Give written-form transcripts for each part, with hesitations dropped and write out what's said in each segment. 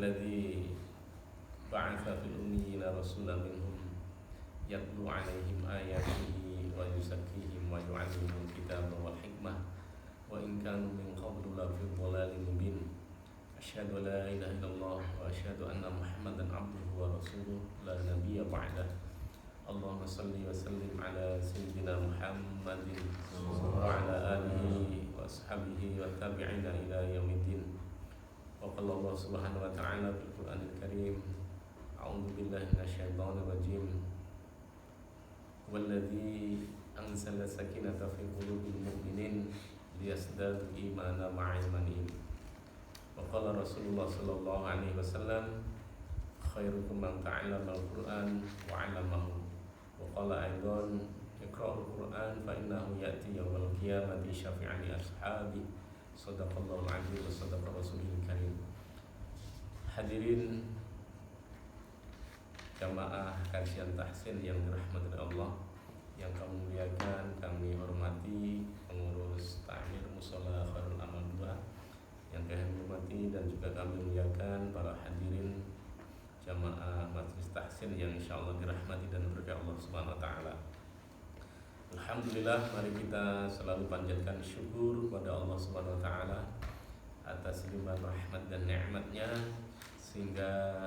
الذي بعث في الأميين رسولا منهم يتلو عليهم آياته ويزكيهم ويعلمهم الكتاب والحكمة وإن كانوا من قبل لفي ضلال مبين أشهد أن لا إله إلا الله وأشهد أن محمدا عبده ورسوله لا نبي بعده اللهم صل وسلم على سيدنا محمد وعلى آله وأصحابه والتابعين إلى يوم الدين. وقال الله سبحانه وتعالى في القرآن الكريم أعوذ بالله من الشيطان الرجيم والذي أنزل السكينة في قلوب المؤمنين ليزدادوا إيمانا مع إيمانهم. وقال رسول الله صلى الله عليه وسلم خيركم من تعلم القرآن وعلمه. وقال أيضا اقرأوا القرآن فإنه يأتي يوم القيامة شفيعا لأصحابه. Sadaqallahul azim wa sadaqa rasulul karim. Hadirin jamaah kajian tahsin yang dirahmati Allah, yang kami muliakan, kami hormati pengurus takmir Mushola Khairul Amal 2 yang kami hormati, dan juga kami muliakan para hadirin jamaah majelis tahsin yang insyaallah dirahmati dan berkah Allah Subhanahu wa taala. Alhamdulillah, mari kita selalu panjatkan syukur kepada Allah Subhanahu wa taala atas limpahan rahmat dan nikmatnya, sehingga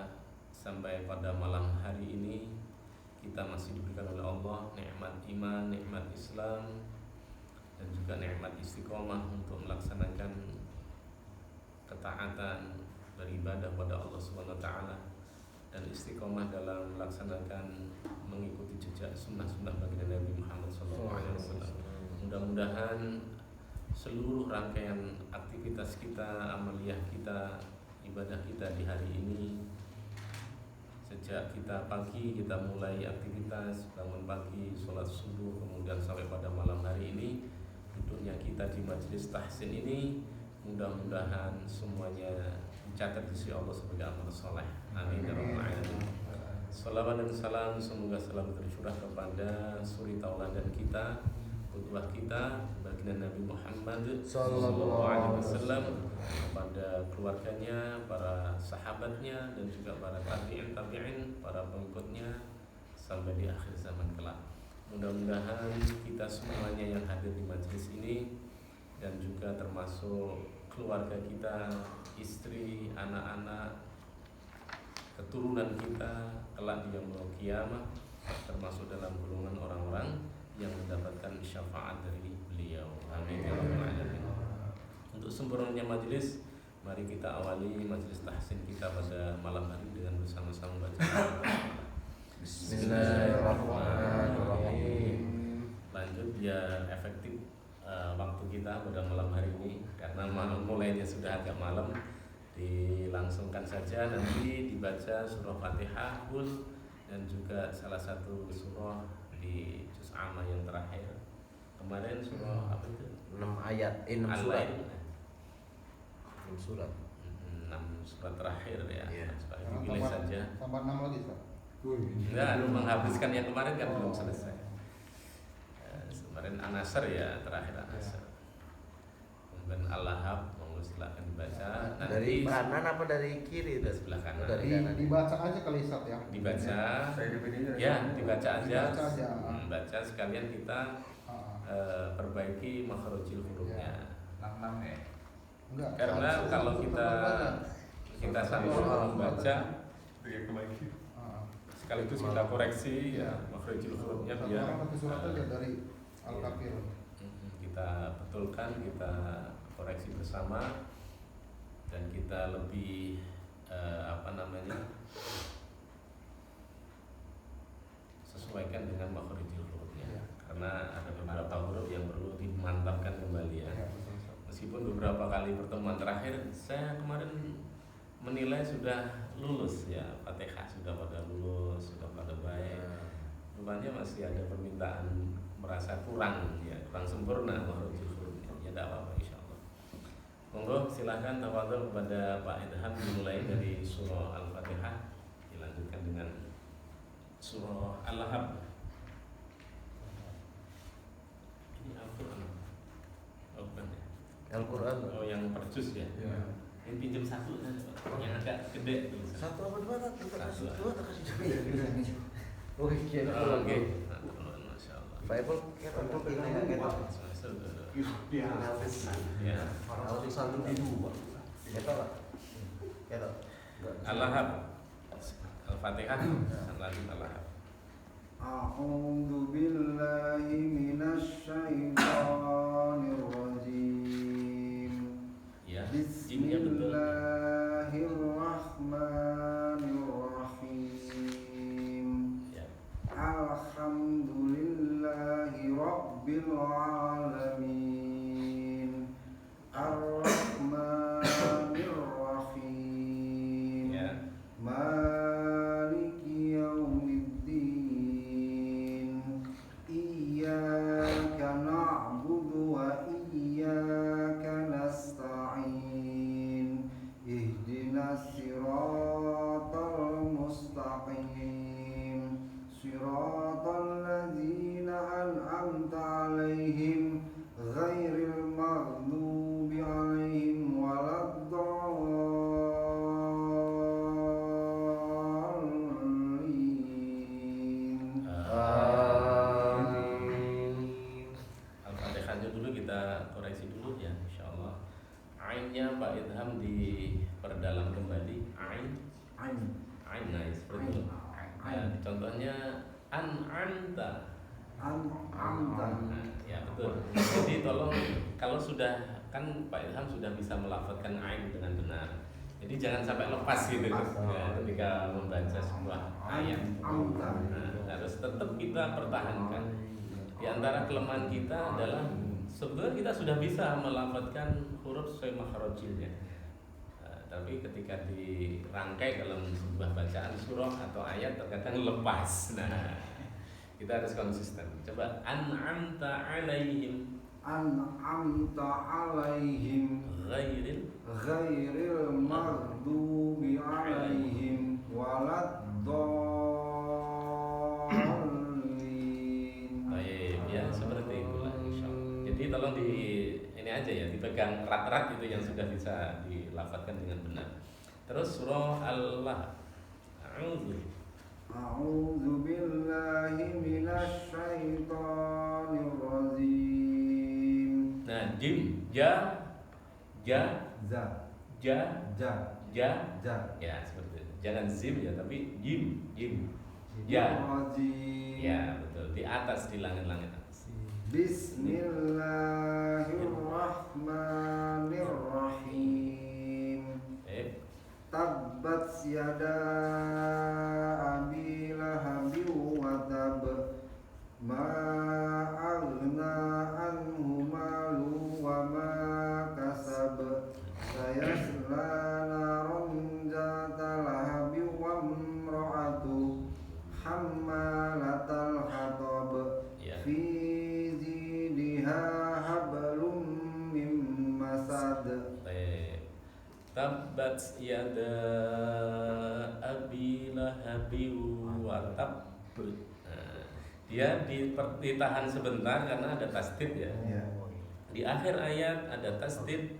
sampai pada malam hari ini kita masih diberikan oleh Allah nikmat iman, nikmat Islam, dan juga nikmat istiqomah untuk melaksanakan ketaatan beribadah pada Allah Subhanahu wa taala dan istiqomah dalam melaksanakan mengikuti jejak sunnah-sunnah baginda Nabi Muhammad SAW. Mudah-mudahan seluruh rangkaian aktivitas kita, amaliyah kita, ibadah kita di hari ini, sejak kita pagi kita mulai aktivitas, bangun pagi, sholat subuh, kemudian sampai pada malam hari ini duduknya kita di majelis tahsin ini, mudah-mudahan semuanya dicatat di sisi Allah sebagai amal soleh. Amin ya rabbal alamin. Salawat dan salam semoga selalu tercurah kepada suri tauladan kita, qudwah kita, baginda Nabi Muhammad sallallahu alaihi wasallam, kepada keluarganya, para sahabatnya, dan juga para tabi'in, para pengikutnya sampai di akhir zaman kelak. Mudah-mudahan kita semuanya yang hadir di majelis ini dan juga termasuk keluarga kita, istri, anak-anak, keturunan kita kelak di yaumul qiyamah termasuk dalam golongan orang-orang yang mendapatkan syafaat dari beliau. Amin ya rabbal alamin. Untuk sempurnanya majelis, mari kita awali majelis tahsin kita pada malam hari dengan bersama-sama baca Bismillahirrahmanirrahim. Lanjut biar efektif waktu kita pada malam hari ini, karena mulainya sudah agak malam, dilangsungkan saja. Nanti dibaca surah Fatihah full dan juga salah satu surah di juz amma yang terakhir. Kemarin surah apa itu? 6 ayat, 6 surat. 6 surat. 6 surat terakhir ya. Yeah. Dipilih saja. Tambah 6 lagi, Ustaz. Enggak, menghabiskan yang kemarin kan belum selesai. Kemarin An-Nasr ya, terakhir An-Nasr. Kemudian Al-Lahab, silakan dibaca. Nanti dari kanan apa dari kiri? Dari sebelah kanan. Dari kanan. Dibaca aja kali Ustaz ya. Dibaca. Ya, dibaca aja. Baca sekalian kita perbaiki makhrajil hurufnya. Ya. Enggak. Karena kalau kita sambil membaca sekaligus kita koreksi ya makhrajil hurufnya biar satu surat aja dari Al-Kafir. Kita betulkan, kita koreksi bersama, dan kita lebih sesuaikan dengan makhrajil hurufnya. Karena ada beberapa huruf yang perlu dimantapkan kembali ya. Meskipun beberapa kali pertemuan terakhir saya kemarin menilai sudah lulus ya, Fatihah sudah pada lulus, sudah pada baik. Rupanya masih ada permintaan, merasa kurang ya, kurang sempurna makhrajil hurufnya. Ya tidak apa-apa insyaallah. Monggo silahkan tafadhol kepada Pak Idham dimulai dari surah Al-Fatihah, dilanjutkan dengan surah Al-Lahab. Ini Al-Qur'an. Oh, bukan ya? Al-Qur'an. Oh, yang perjus ya. Ya. Ini pinjam satu yang agak gede tulisan. Satu apa dua? Tak kasih Satu. dua, tak kasih dua. Oke, Oke. Masya Allah. Bible kita tinggal kita. Ya. Harus satu di dua. Kita lah. Kita. Al-Lahab. Al-Fatihah. Lanjut Al-Lahab. A'udzu billahi minasyaitonir rajim. Ya. Jinnya betul. Bismillahirrahmanirrahim. Ya. Alhamdulillahi rabbil alamin. Ar-Rahmanir Rahim. Ya. Maliki yaumiddin. Iyyaka na'budu wa iyyaka nasta'in. Ihdinas siratal mustaqim. Siratal ladzina an'amta 'alaihim ghairil maghdubi 'alaihim waladdallin. Al-Fatihahnya dulu kita koreksi dulu ya, insyaallah. Ainnya Pak Idham diperdalam kembali. Ain, nah seperti itu. Ya, contohnya an'amta. An'amta. Nah, ya betul. Jadi tolong kalau sudah kan Pak Ilham sudah bisa melafazkan ain dengan benar. Jadi jangan sampai lepas gitu ya, ketika membaca sebuah ayat. Nah, harus tetap kita pertahankan. Di antara kelemahan kita adalah sebetulnya kita sudah bisa melafazkan huruf sesuai makhrajnya. Tapi ketika dirangkai dalam sebuah bacaan surah atau ayat terkadang lepas. Nah, kita harus konsisten. Coba an'amta 'alaihim. An'amta 'alaihim ghairil maghdubi 'alaihim waladdallin. Baik, ya seperti itulah insyaallah. Jadi tolong ini aja ya, dipegang erat-erat itu yang sudah bisa dilafazkan dengan benar. Terus surah Allah. A'udzu billahi minasyaitonir rajim. Nah, jim, ja, Za, ja, ja, ja. ja. Ya, seperti itu. Jangan zim ya, tapi jim. Ya. Rajim. Ya, betul. Di atas, di langit-langit atas. Bismillahirrahmanirrahim. Tabbat yada abi lahabin wa tab. Ma aghna anhu malu wa ma kasab. Sayasla naran zata lahabin wa imra'atu hammalatal hatab. Ya. Fi zidha hablum mim masad. Baik. Tabbat yada abi lahabin wa tab. Nah, dia ditahan sebentar karena ada tasdid ya. Di akhir ayat ada tasdid,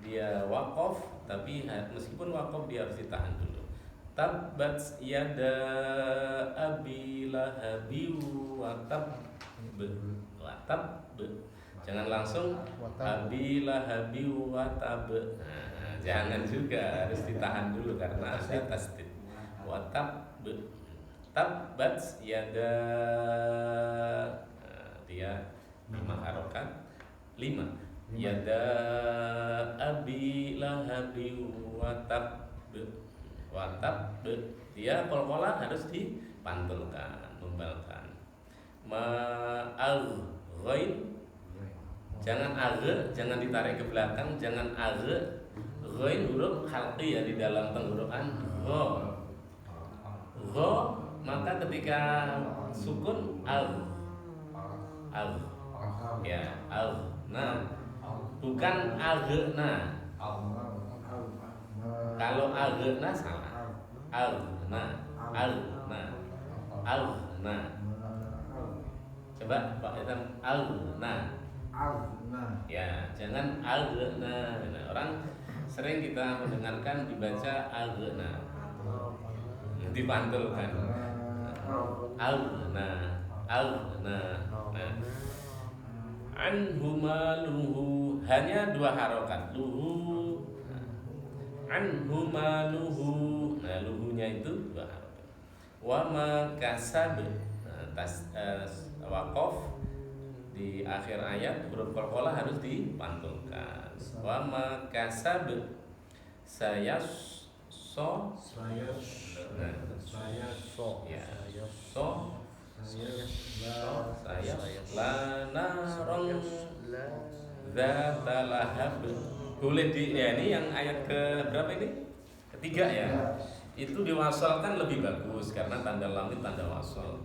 dia waqaf, tapi meskipun waqaf dia harus ditahan dulu. Tabbat yada abi lahabin wa tab. Jangan langsung abi lahabin wa tab. Nah, jangan juga, harus ditahan dulu karena ada tasdid. Wa tab. Tabbat yada, dia 5 harokat, 5 yada abi lahabin wa tab. Dia kol-kolah harus dipantulkan, membalkan. Ma'al ghain, jangan aghe, jangan ditarik ke belakang, jangan aghe. Ghain huruf halqi ya di dalam tenggorokan. Gho, maka ketika sukun al, ya al. Nah, bukan agna. Kalau agna salah. Alna. Coba Pak Etam, alna. Alna. Ya, jangan agna. Nah, orang sering kita mendengarkan dibaca aghna, dipantulkan. Aghna, aghna. Nah, anhu maluhu hanya 2 harokat, luhu. Anhu maluhu, nah luhunya itu 2 harokat. Wa ma kasab, waqaf di akhir ayat huruf qalqalah harus dipantulkan. Wa ma kasab saya so Saya lanaron zata lahab. Boleh di ya, ini yang ayat ke berapa ini? Ketiga ya. Itu diwasalkan lebih bagus karena tanda lam itu tanda wasal.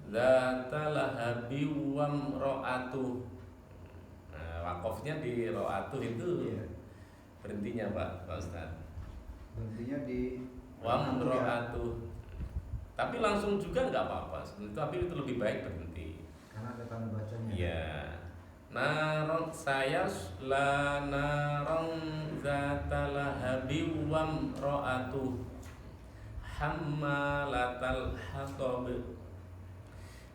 Zata lahabi wam ro'atu. Nah, wakofnya di ro'atu itu berhentinya Pak Ustaz. Berhentinya di Wam ro'atu. Tapi langsung juga nggak apa-apa. Tapi itu lebih baik berhenti. karena ada tanda bacanya. Iya. Naron saya la naron zata lahabi wam ro'atu hammalatal hatab.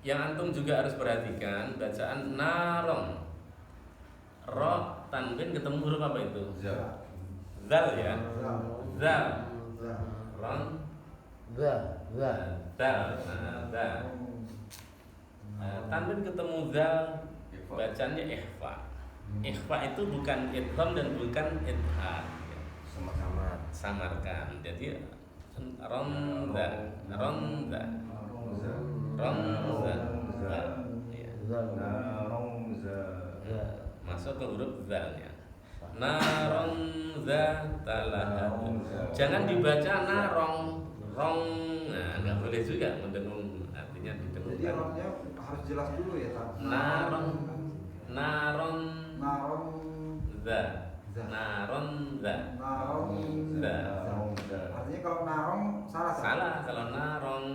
Yang antum juga harus perhatikan bacaan naron. Ro tanwin ketemu huruf apa itu? Zal ya. Zal. Ron. Zal. Zal. Tanwin ketemu zal, bacanya ikhfa. Ikhfa itu bukan idgham dan bukan idhar. Samarkan. Jadi ronda. Masuk ke huruf zalnya. Narong zatalahab. Jangan dibaca narong rong. Nah, nggak boleh juga mendengung, artinya Jadi didengungkan. orangnya harus jelas dulu ya, Pak. Narong naron Narom za. Naron za. Narom Za. Artinya kalau narong salah. Salah kalau narong.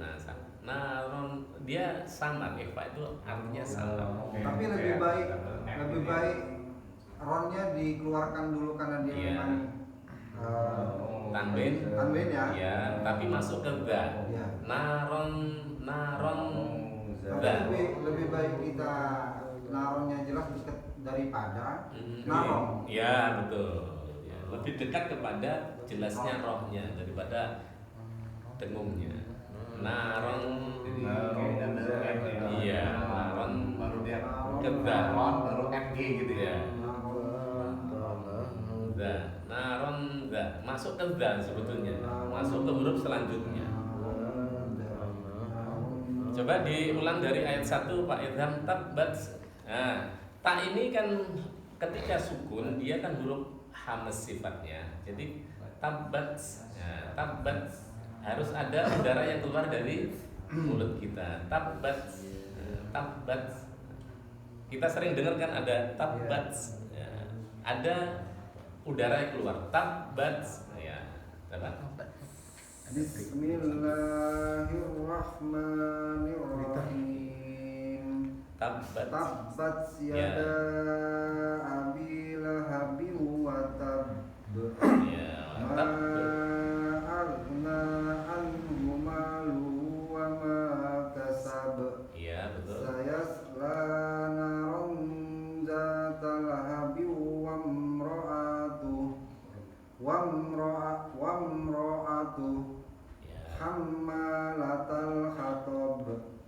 Nah, salah. Naron dia samar, Eva itu artinya samar. Tapi lebih baik ronnya dikeluarkan dulu karena dia Iya. memang Tanwin ya. ya, tapi masuk ke za. Iya. Naron Tapi za. lebih baik kita naronnya jelas daripada Hmm, narong. ya betul. Ya, lebih dekat kepada jelasnya rohnya daripada dengungnya. Naron, iya, naron baru dia keza, baru MG gitu ya. za, naron za, masuk ke za sebetulnya, masuk ke huruf selanjutnya. Coba diulang dari ayat 1 Pak Idham tabbat. Nah, ta ini kan ketika sukun dia kan huruf hamas sifatnya. Jadi tabbat, ya, tabbat harus ada udara yang keluar dari mulut kita. Tabbat, tabbat. Kita sering dengar kan ada tabbat, ya, ada udara yang keluar. Tabbat, ya, tabbat. Bismillahirrahmanirrahim. Tabbat. Tabbat Ya. yada abi lahabin wa tab. Ya, Ma tabbat. aghna anhu maluhu wa ma kasab. Iya, betul. Sayasla naron zata lahabin wa imra'atuh Ya, hammalatal hatab.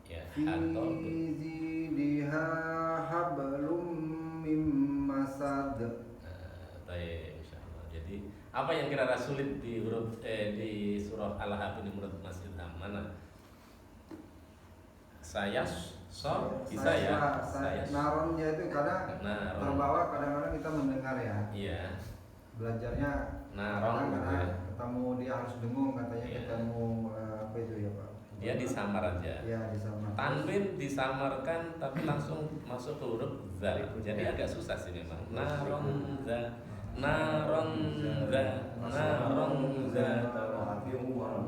ya, Fi hatab. zidiha hablum mim masad. Baik, insyaallah. Jadi, apa yang kira-kira sulit di huruf di surah Al-Ahqaf ini menurut Mas Ilham? Mana? Saya bisa ya. Saya Naronnya itu kadang Naron. terbawa, kadang-kadang kita mendengar ya. Iya. Belajarnya Naron gitu ya. kadang-kadang ketemu dia harus dengung katanya, Iya. ketemu apa itu ya Pak? Dia disamar aja. Ya disama. Tanwin disamarkan tapi langsung masuk ke huruf za. Jadi agak susah sih memang. Naron za. Naron za. Naron za.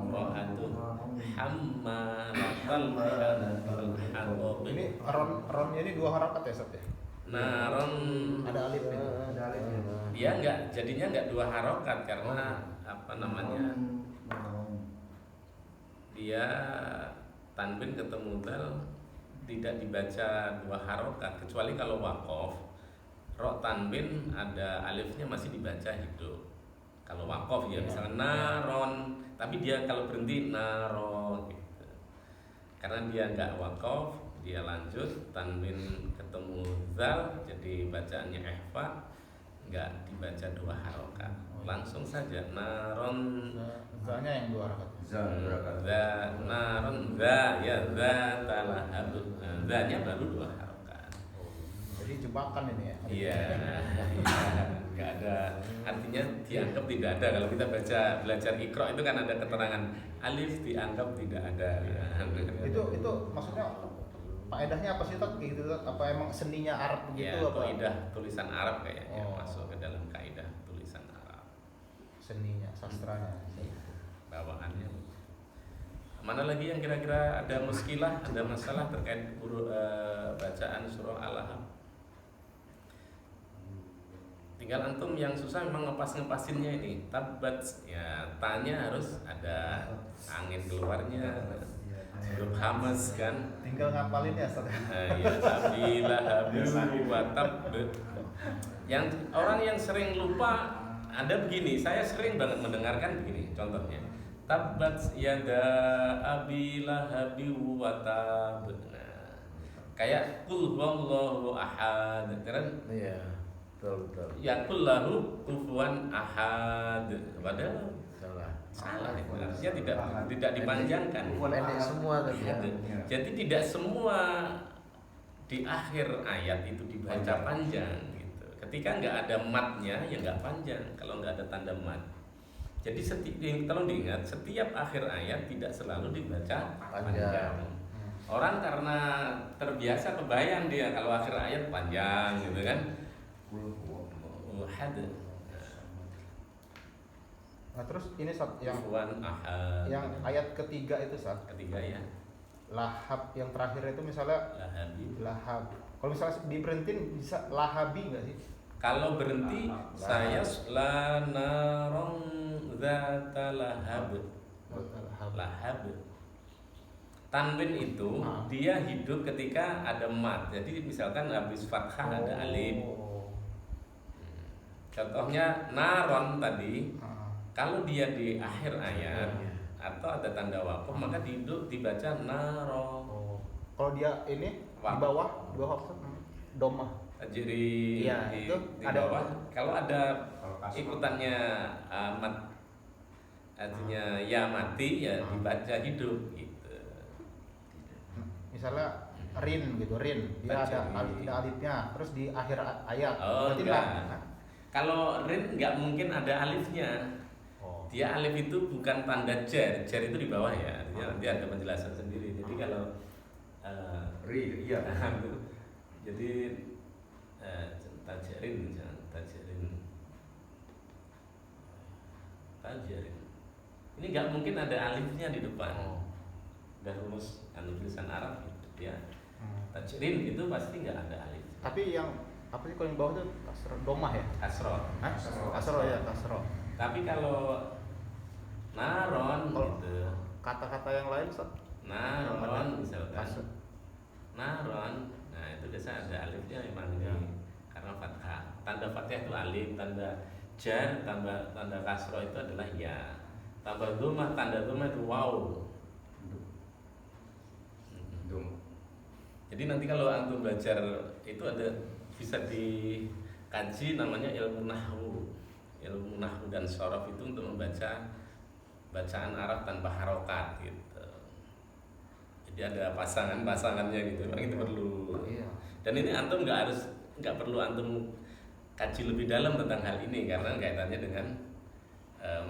Ro'atu hammalatal hatab. Ini ronnya ini 2 harakat ya Sat ya? naron Ada alif itu. Ada alif ya. dia nggak jadinya nggak dua harokat karena apa namanya dia tanwin ketemu dal tidak dibaca dua harokat kecuali kalau wakof ro tanwin ada alifnya masih dibaca hidup kalau wakof ya misalnya naron tapi dia kalau berhenti naro gitu. Karena dia nggak wakof dia lanjut tanwin ketemu zal jadi bacaannya ihfa nggak dibaca dua harokat langsung saja naron Zanya yang 2 harakat. za naron za ya za talahab zanya baru 2 harokat. Jadi jebakan ini ya. Iya, nggak ada artinya dianggap tidak ada kalau kita belajar Iqra itu kan ada keterangan alif dianggap tidak ada. Itu maksudnya faedahnya apa sih Tat? Kayak gitu Tat? Apa emang seninya Arab gitu Ya, apa? kaidah tulisan Arab kayaknya Oh. masuk ke dalam kaidah tulisan Arab. Seninya, sastranya. Bawaannya. Mana lagi yang kira-kira ada muskilah, ada masalah terkait bacaan surah Al-Ahzab? Tinggal antum yang susah memang ngepasinnya ini. Tabat ya tanya harus ada angin keluarnya. Huruf hamas kan. Tinggal ngapalin ya Ustaz. Ya tabilah habibu wa tab. Yang orang yang sering lupa ada begini, saya sering banget mendengarkan begini contohnya. Tabat yada abi lahabi wa tab. Nah, kayak kul huwallahu ahad. Kan Iya, betul. ya kul lahu kufuwan ahad. Padahal Salah. salah itu. Artinya tidak dipanjangkan. Pendek semua tadi ya. Jadi tidak semua di akhir ayat itu dibaca panjang gitu. Ketika nggak ada matnya ya nggak panjang. Kalau nggak ada tanda mat. Jadi tolong diingat setiap akhir ayat tidak selalu dibaca panjang. Orang karena terbiasa kebayang dia kalau akhir ayat panjang gitu kan. Had. Nah, terus ini Ustaz yang Kufuwan ahad. ayat ketiga itu Ustaz. Ketiga ya. Lahab yang terakhir itu misalnya Lahabi. lahab. Kalau misalnya diberhentiin bisa lahabi nggak sih? Kalau berhenti saya la narong zata lahab. Lahab. Tanwin itu dia hidup ketika ada mat. Jadi misalkan habis fathah ada alif. Contohnya naron tadi kalau dia di akhir ayat atau ada tanda wakaf maka dibaca naro. Kalau dia ini di bawah Ustaz, domah. Jadi Iya, di itu ada bawah kalau ada ikutannya mat artinya ya mati ya dibaca hidup gitu. Misalnya rin gitu, rin. Dia ada alifnya, terus di akhir ayat. Oh, Berarti enggak. lah. Kalau rin nggak mungkin ada alifnya. Dia alif itu bukan tanda jar itu di bawah ya. Artinya nanti ada penjelasan sendiri. Jadi kalau Iya. jadi tajarin ini nggak mungkin ada alifnya di depan. Udah rumus tulisan Arab gitu ya. Tajrin itu pasti nggak ada alif. Tapi yang apa sih kalau yang bawah itu kasroh, domah ya? Kasroh. Hah? Kasroh ya, kasroh. Tapi kalau naron gitu, Kata-kata yang lain Ustaz? naron misalkan Kasroh. naron, nah itu biasa ada alifnya memang ini karena fathah. Tanda fathah itu alif, tanda jar, tanda kasroh itu adalah ya. Tambah dhamma, tanda dhamma itu waw. Jadi nanti kalau antum belajar itu ada bisa dikaji namanya ilmu nahwu dan shorof itu untuk membaca bacaan Arab tanpa harokat gitu. Jadi ada pasangannya gitu. Memang itu perlu. Dan ini antum nggak perlu antum kaji lebih dalam tentang hal ini karena kaitannya dengan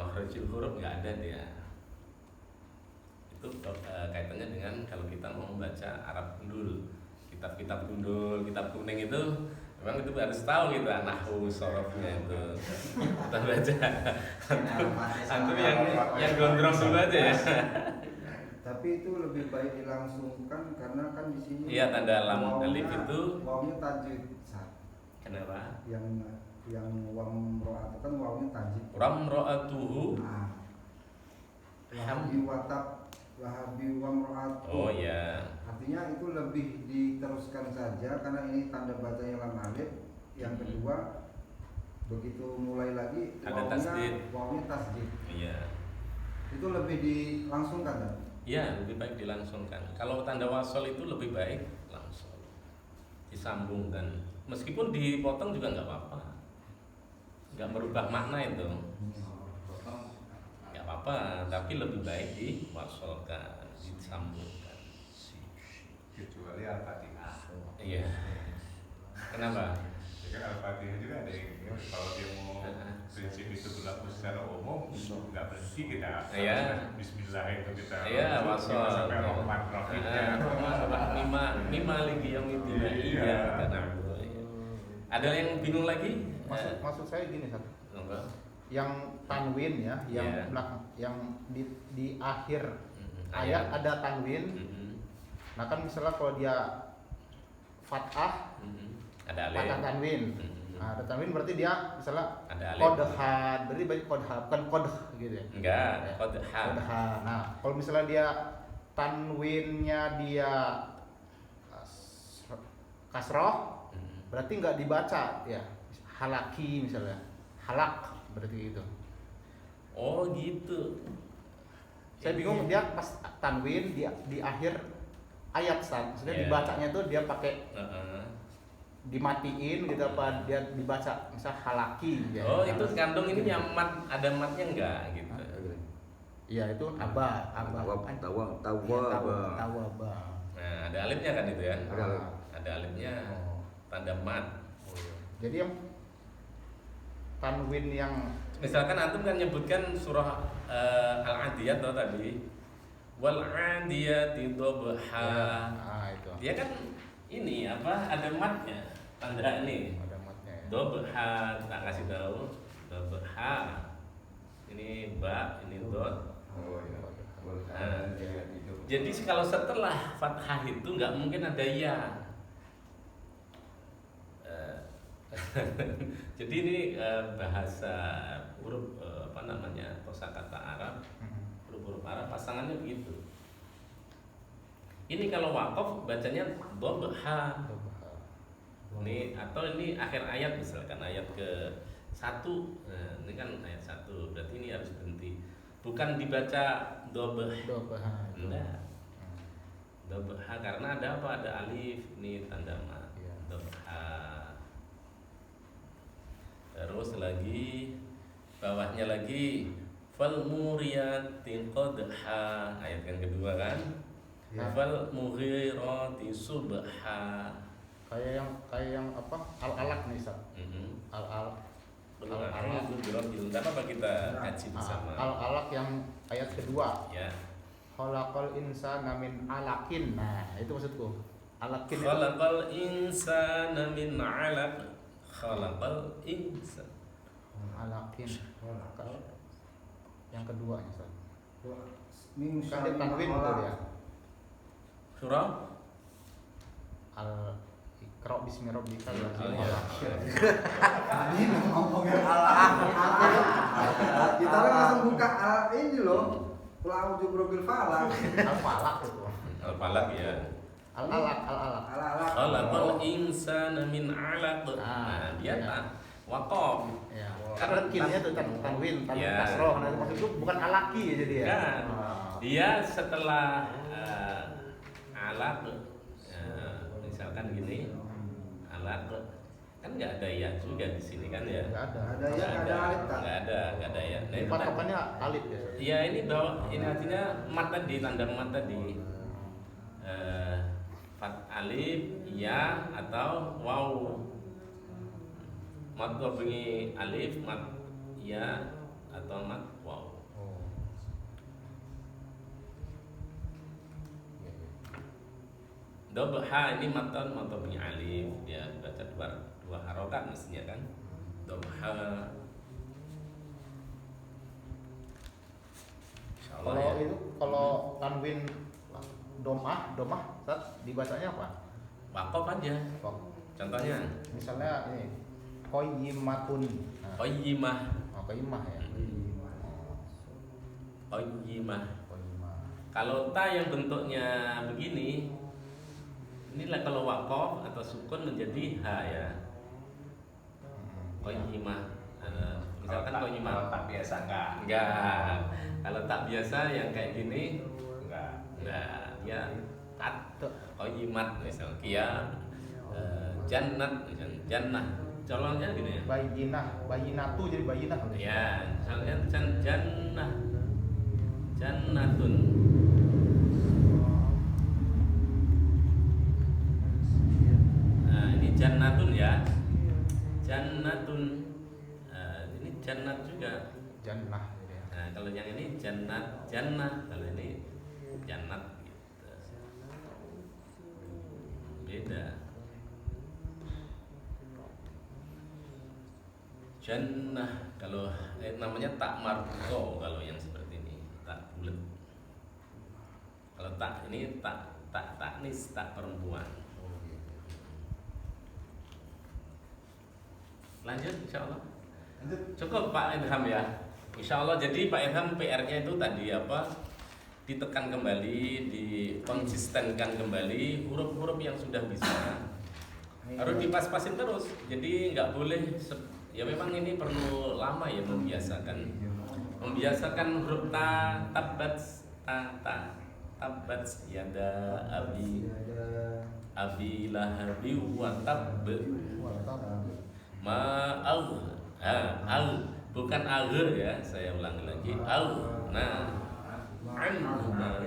makhrajul huruf nggak ada dia. Itu kaitannya dengan kalau kita mau membaca Arab gundul, kitab-kitab gundul, kitab kuning itu memang itu harus tahu gitu nahwu sorofnya itu kita baca. Antum yang gondrong dulu aja ya. Tapi itu lebih baik dilangsungkan karena kan di sini. Iya, tanda lam wawnya- alif itu. Wawnya tajwid. Kenapa? Yang wam ro'at itu kan wawnya tajwid. Ramra'atuhu. Nah, Wahabi watab Wahabi wam ro'at. Oh ya. Artinya itu lebih diteruskan saja karena ini tanda bacanya lam alif. Yang kedua begitu mulai lagi Ada tasdid. wawnya tasdid. Iya. Itu lebih dilangsungkan kan? Ya, lebih baik dilangsungkan. Kalau tanda wasol itu lebih baik langsung disambungkan. Meskipun dipotong juga nggak apa-apa, nggak merubah makna itu, nggak apa-apa. Tapi lebih baik diwasolkan, disambungkan. Kecuali Al-Fatihah. Iya. Kenapa? Ya kan Al-Fatihah juga ada yang kalau dia mau prinsip itu berlaku secara umum nggak berhenti kita. Iya. Bismillah itu kita. Iya, wasol. Sampai Rahman Rahimnya. Mima lagi yang itu. Iya. Iya. Karena ada yang bingung lagi? Maksud saya gini satu. Enggak. Yang tanwin ya, yang Iya. belakang, yang di akhir Ayat. ayat ada tanwin. Nah kan misalnya kalau dia fathah, Ada alif. fathah tanwin. Nah, ada tanwin berarti dia misalnya Ada alif. kodhan, berarti baik kodhan, bukan kodh gitu ya. Enggak, Ya. kodha. Kodhan. Nah, kalau misalnya dia tanwinnya dia kasroh, berarti nggak dibaca ya. Halaki misalnya, halak berarti itu. Oh gitu. Saya bingung dia pas tanwin di akhir ayat maksudnya Iya. dibacanya tuh dia pakai Heeh. dimatiin gitu apa dia dibaca misal halaki ya. Oh itu kandung ini yang mat, ada matnya enggak gitu. Iya itu aba tawaba. Nah ada alifnya kan itu ya. Ada alif. Ada alifnya. Oh. Tanda mat. Jadi yang tanwin yang Misalkan antum kan nyebutkan surah Al-Adiyat tuh tadi. Wal 'adiyati dhabha. nah itu Dia kan ini apa? Ada matnya. Tanda ini. ada matnya ya. Dhabha tak kasih tahu. Dhabha. Ini ba, ini dot. Oh iya. Nah, jadi kalau setelah fathah itu nggak mungkin ada ya. Jadi ini bahasa huruf apa namanya kosakata Arab, huruf-huruf Arab pasangannya begitu. Ini kalau wakaf bacanya dhabha. Ini atau ini akhir ayat misalkan ayat ke 1. Nah, ini kan ayat 1. Berarti ini harus berhenti. Bukan dibaca dhabha. Enggak. Dhabha karena ada apa? Ada alif, ini tanda mat. Iya. Dhabha. Terus lagi bawahnya lagi fal muriyati qadha, ayat yang kedua kan? Ya. Fal mughirati subha. Kayak yang apa al-alaq nih Sat. Al-alaq Apa kita kaji bersama? al-alaq yang ayat kedua. Ya. Khalaqal insana min alaqin. Nah, itu maksudku. Alaqin itu Khalaqal insana min 'alaq. Khalaqal insana. alaqin. Khalaqal yang kedua nih Sat. Min Kan dia tanwin itu dia. Surah Al Iqra bismi rabbikal ladzi Oh, iya. khalaq. Tadi ngomongin Allah. Kita kan langsung buka ini loh. Pulau Jubrobil Falak. Al-falaq itu. Al-Falaq ya. Al-alaq, al-alaq. Ala-ala. Khalaqal insana min 'alaq. Nah, dia iya. waqaf. Ya. Karena kinnya tuh tanwin, tanwin Ya. kasroh. Nah, maksudku bukan alaki ya jadi ya. Kan. Oh. Dia setelah alaq misalkan gini alaq kan nggak ada ya juga di sini kan ya. Nggak ada. Ada ya, nggak ada alif tak? Nggak ada ya. Nah, Ini itu kan- patokannya alif ya. Sat? Iya ini bawa ini artinya mat tadi tanda mat tadi fat alif ya atau waw mat gabungi alif mat ya atau mat waw. Oh. Iya, iya. Dhabha ini matan gabungi alif ya baca dua harokat mestinya kan. Dhabha. Insyaallah Kalau ya. itu kalau tanwin domah Ustaz, dibacanya apa? Wakaf aja. Kok Contohnya misalnya ini qayyimatun. Nah, qayyimah. qayyimah ya. Qayyimah. Qayyimah. Kalau ta yang bentuknya begini, inilah kalau wakaf atau sukun menjadi ha ya. Qayyimah. Misalkan qayyimah. Kalau tak biasa enggak. Kalau tak biasa yang kayak gini Enggak. ya tat qayyimat misal qiyam jannat misal jannah. Colongnya gini ya. Bayinatu jadi bayinah. Ya, misalnya jannah. Jannatun. Nah, ini jannatun ya. Jannatun. Ini jannat juga. Jannah gitu ya. Nah, kalau yang ini jannah. Kalau ini jannat gitu. Beda. Jannah kalau namanya tak marko kalau yang seperti ini, tak bulat. Kalau tak ini tak taknis, tak perempuan. Lanjut insyaallah. Cukup Pak Irham ya. Insyaallah jadi Pak Irham PR-nya itu tadi apa? Ditekan kembali, dikonsistenkan kembali huruf-huruf yang sudah bisa. Harus dipas-pasin terus. Jadi nggak boleh ya memang ini perlu lama ya membiasakan huruf ta, tabbat yada abi lahabi wa tab ma al bukan agh ya, saya ulangi lagi nah anhuma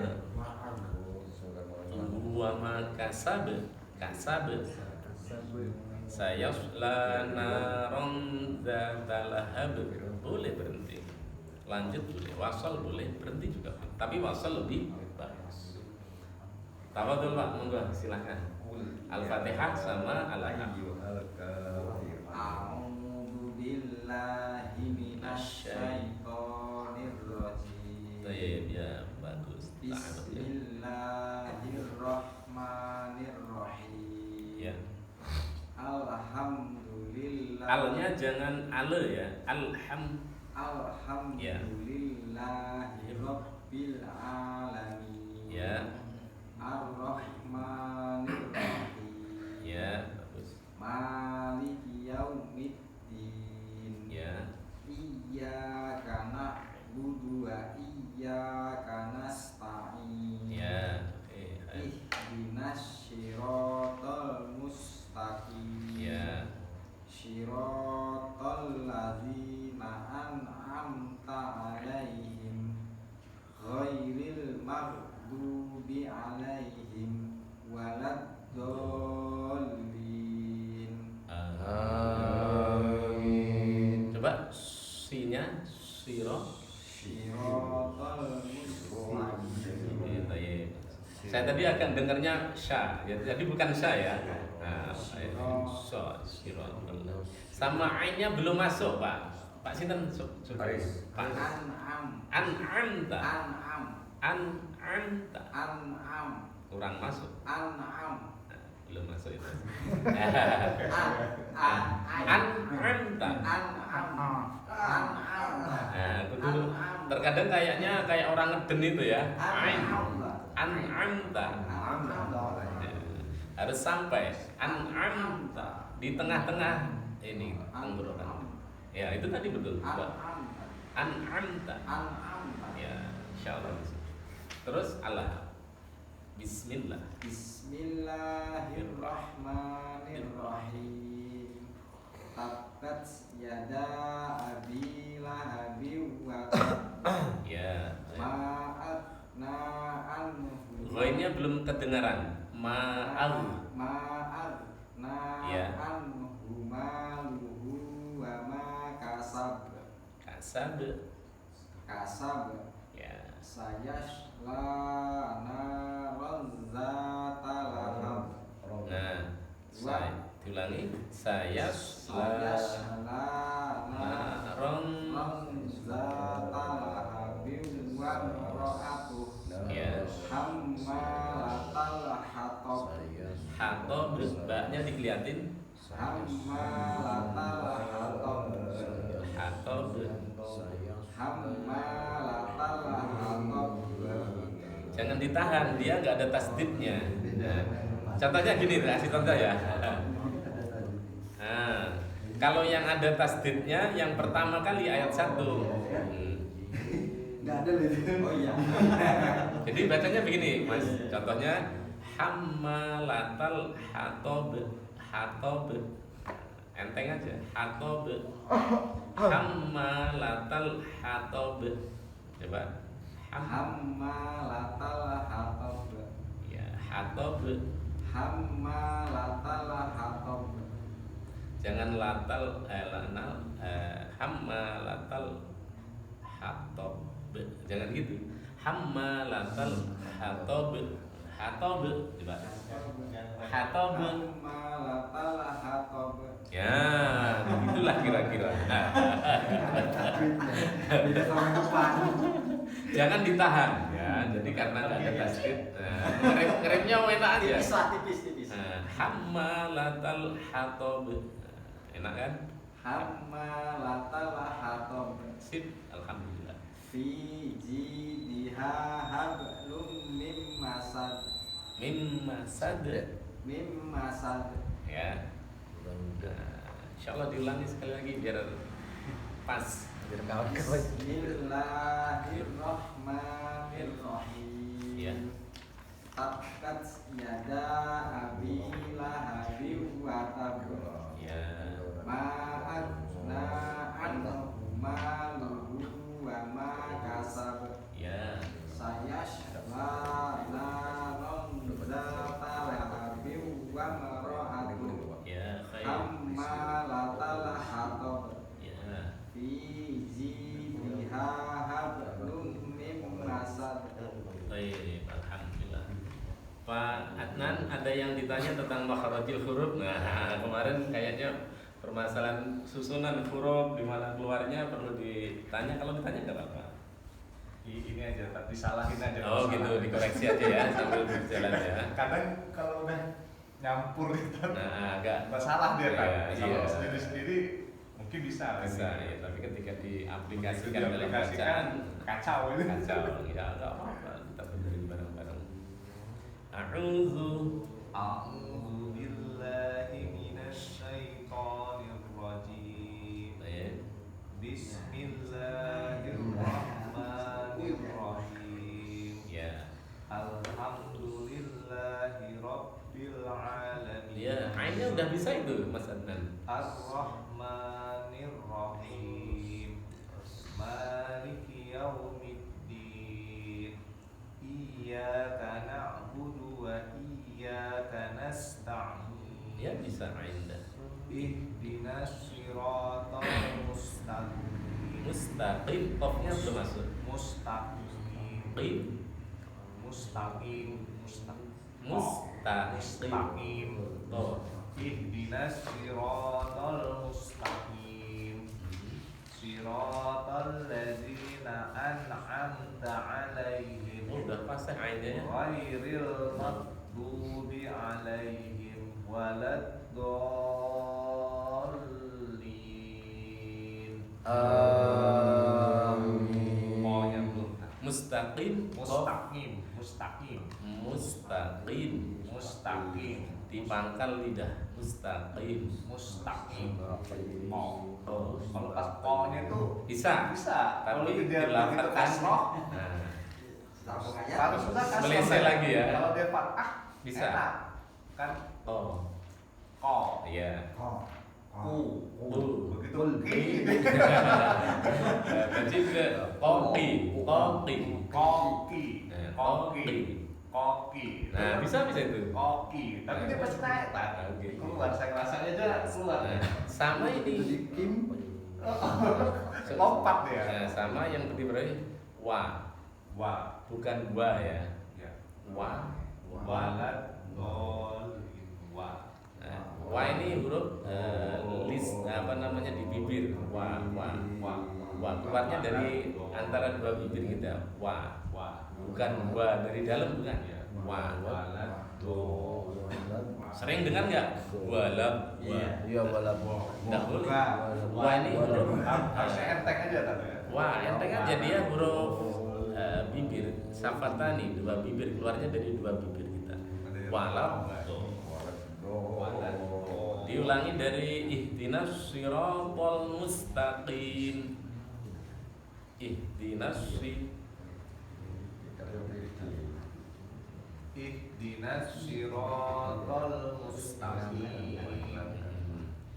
wa ma kasab saya naron zatalahab boleh berhenti, lanjut boleh, wasal boleh, berhenti juga, tapi wasal lebih bagus. Tafadhol Pak, monggo silakan. Al-Fatihah sama Al-Kahfi. A'udzu billahi minasyaitonir rajim. Baik, ya bagus. Bismillahirrahmanirrahim. Ya. Alhamdulillah. Alnya jangan ale ya. Alhamdulillahi rabbil alamin. Ya. Ar-Rahmanir-Rahim. Ya, bagus. Maliki yaumiddin. Ya. Iyyaka na'budu wa iyyaka nasta'in. Ya. Oke. Ihdinas shiratal mustaqim. Ya. Shiratal ladzina an'amta 'alaihim ghairil maghdubi 'alaihim waladdallin. Amin. Coba sinya siro. Shiratal mustaqim. Saya tadi akan dengarnya sya, ya, jadi bukan sya ya. Nah, siro. Sama ainnya belum masuk Pak. Pak Sinten Pak. An'amta. Kurang masuk. An'am. Nah, belum masuk itu. An'amta. Nah, itu dulu. Terkadang kayaknya kayak orang ngeden itu ya. An'amta. Harus sampai an'amta di tengah-tengah ini tenggorokan. Ya, itu tadi betul. An'amta. Ya, insyaallah. Terus Allah. Bismillah. Bismillahirrahmanirrahim. Tabbat yada abi lahabin wa tab. Ya. Ma'agna anhu. Ghainnya belum kedengaran. Ma'al. Ma'agna Ya. anhu maluhu wa ma kasab. Kasab. Ya. Sayasla naran zata lahab. Nah, saya diulangi. Sayasla naron. zata lahab wa ra'atuh Ya. hammalah Hato ba-nya dikeliatin. Hammalatal hatab. Hato Hammalatal hatab. jangan ditahan, dia nggak ada tasdidnya. Nah, contohnya gini, kasih contoh ya. Nah, kalau yang ada tasdidnya yang pertama kali ayat 1. Enggak ada lagi. Oh iya. Jadi bacanya begini, Mas. Contohnya hammalatal hatab. Hatab. Enteng aja. Hatab. Hammalatal hatab. Coba. Hammalatal hatab. Ya, hatab. Hammalatal hatab. Jangan latal lanal hammalatal hatab. Jangan gitu. Hammalatal hatab. Hatab. Coba. Hatab. Hammalatal hatab. Ya, itulah kira-kira. Beda sama yang depan. Jangan ditahan ya. Jadi karena nggak ada tasdid, ngeremnya enak aja. Tipis. Hammalatal hatab. Enak kan? Hammalatal hatab. Sip, alhamdulillah. Fi jidiha hablum mim masad. Mim masad. Mim masad. Ya. Insyaallah diulangi sekali lagi biar pas. Biar kawan-kawan. Bismillahirrahmanirrahim. Ya. Tabbat yada abi lahabin wa tab. Ya. Ma agna anhu maluhu wa ma kasab. Ya. Sayashla naron zata lahabin wa mara'atu. Ya, khair. Hammalatal hatab. Ya. Fi jidiha hablum mim masad. Baik, alhamdulillah. Pak Adnan, ada yang ditanya tentang makharijul huruf. Nah, kemarin kayaknya permasalahan susunan huruf di mana keluarnya perlu ditanya. Kalau ditanya nggak apa-apa. Ini aja, tak disalahin aja. Oh gitu, dikoreksi aja ya sambil berjalan ya. Kadang kalau udah nyampur gitu, Nah, agak salah dia kan. Iya, Kalau iya. sendiri-sendiri mungkin bisa. bisa ya, tapi ketika diaplikasikan dalam Diaplikasikan, bacaan kacau ini. kacau. Ya nggak apa-apa, kita benerin bareng-bareng. A'udzu A'udzu billahi minasy syaithanir rajim. ya. Bismillahirrahmanirrahim. Ya. Alhamdulillahi rabbil alamin. Ya, ainnya udah bisa itu Mas Adnan. Ar-Rahmanir-Rahim. Maliki yaumiddin. Iyyaka na'budu wa iyyaka nasta'in. Ya bisa ainda. Ihdinas siratal mustaqim. Mustaqim, qafnya belum masuk. Mustaqim. Qim, Mustaqim. mustaqim. Oh. Ihdinas siratal mustaqim. Siratal ladzina an'amta 'alaihim. Oh, udah pas ainnya ya. Ghairil maghdubi 'alaihim waladdallin. Maunya belum. Mustaqim, Mustaqim. Mustaqim. mustaqim. Mustaqim. Di pangkal lidah. Mustaqim. Mustaqim. Oh. Kalau pas ko-nya tuh Bisa. bisa. Kalau Tapi dia begitu dilafadzkan. kasroh, Nah, harus sudah kasroh. Meleset lagi ya. Kalau dia fathah Bisa. enak. Kan oh. ko. Iya. Ku. Begitu Ki. ki. Jadi ke koki. Koki. Koki. Koki. Koki. Nah, bisa itu. Koki. Tapi dia pasti naik tak? Oke. Keluar, saya rasanya aja keluar. Nah, sama ini. Lompat dia. Nah, sama yang berarti wa, Wa. bukan wa ya. Ya. Wa. Walad dolin wa. Nah, wa ini huruf apa namanya di bibir. Wa. Wa keluarnya dari antara dua bibir kita. Wa. Wa. Bukan wa dari dalam bukan. Ya. Wa. Walad Sering dengar nggak? Walab. Iya walab. Nggak boleh. Wah. Wah ini huruf. Harusnya enteng aja tapi ya. Wah enteng aja dia huruf bibir. Safatani, dua bibir, keluarnya dari dua bibir kita. Walab. Diulangi dari ihdinas siratal mustaqim. Ihdinas Ihdinas siratal mustaqim.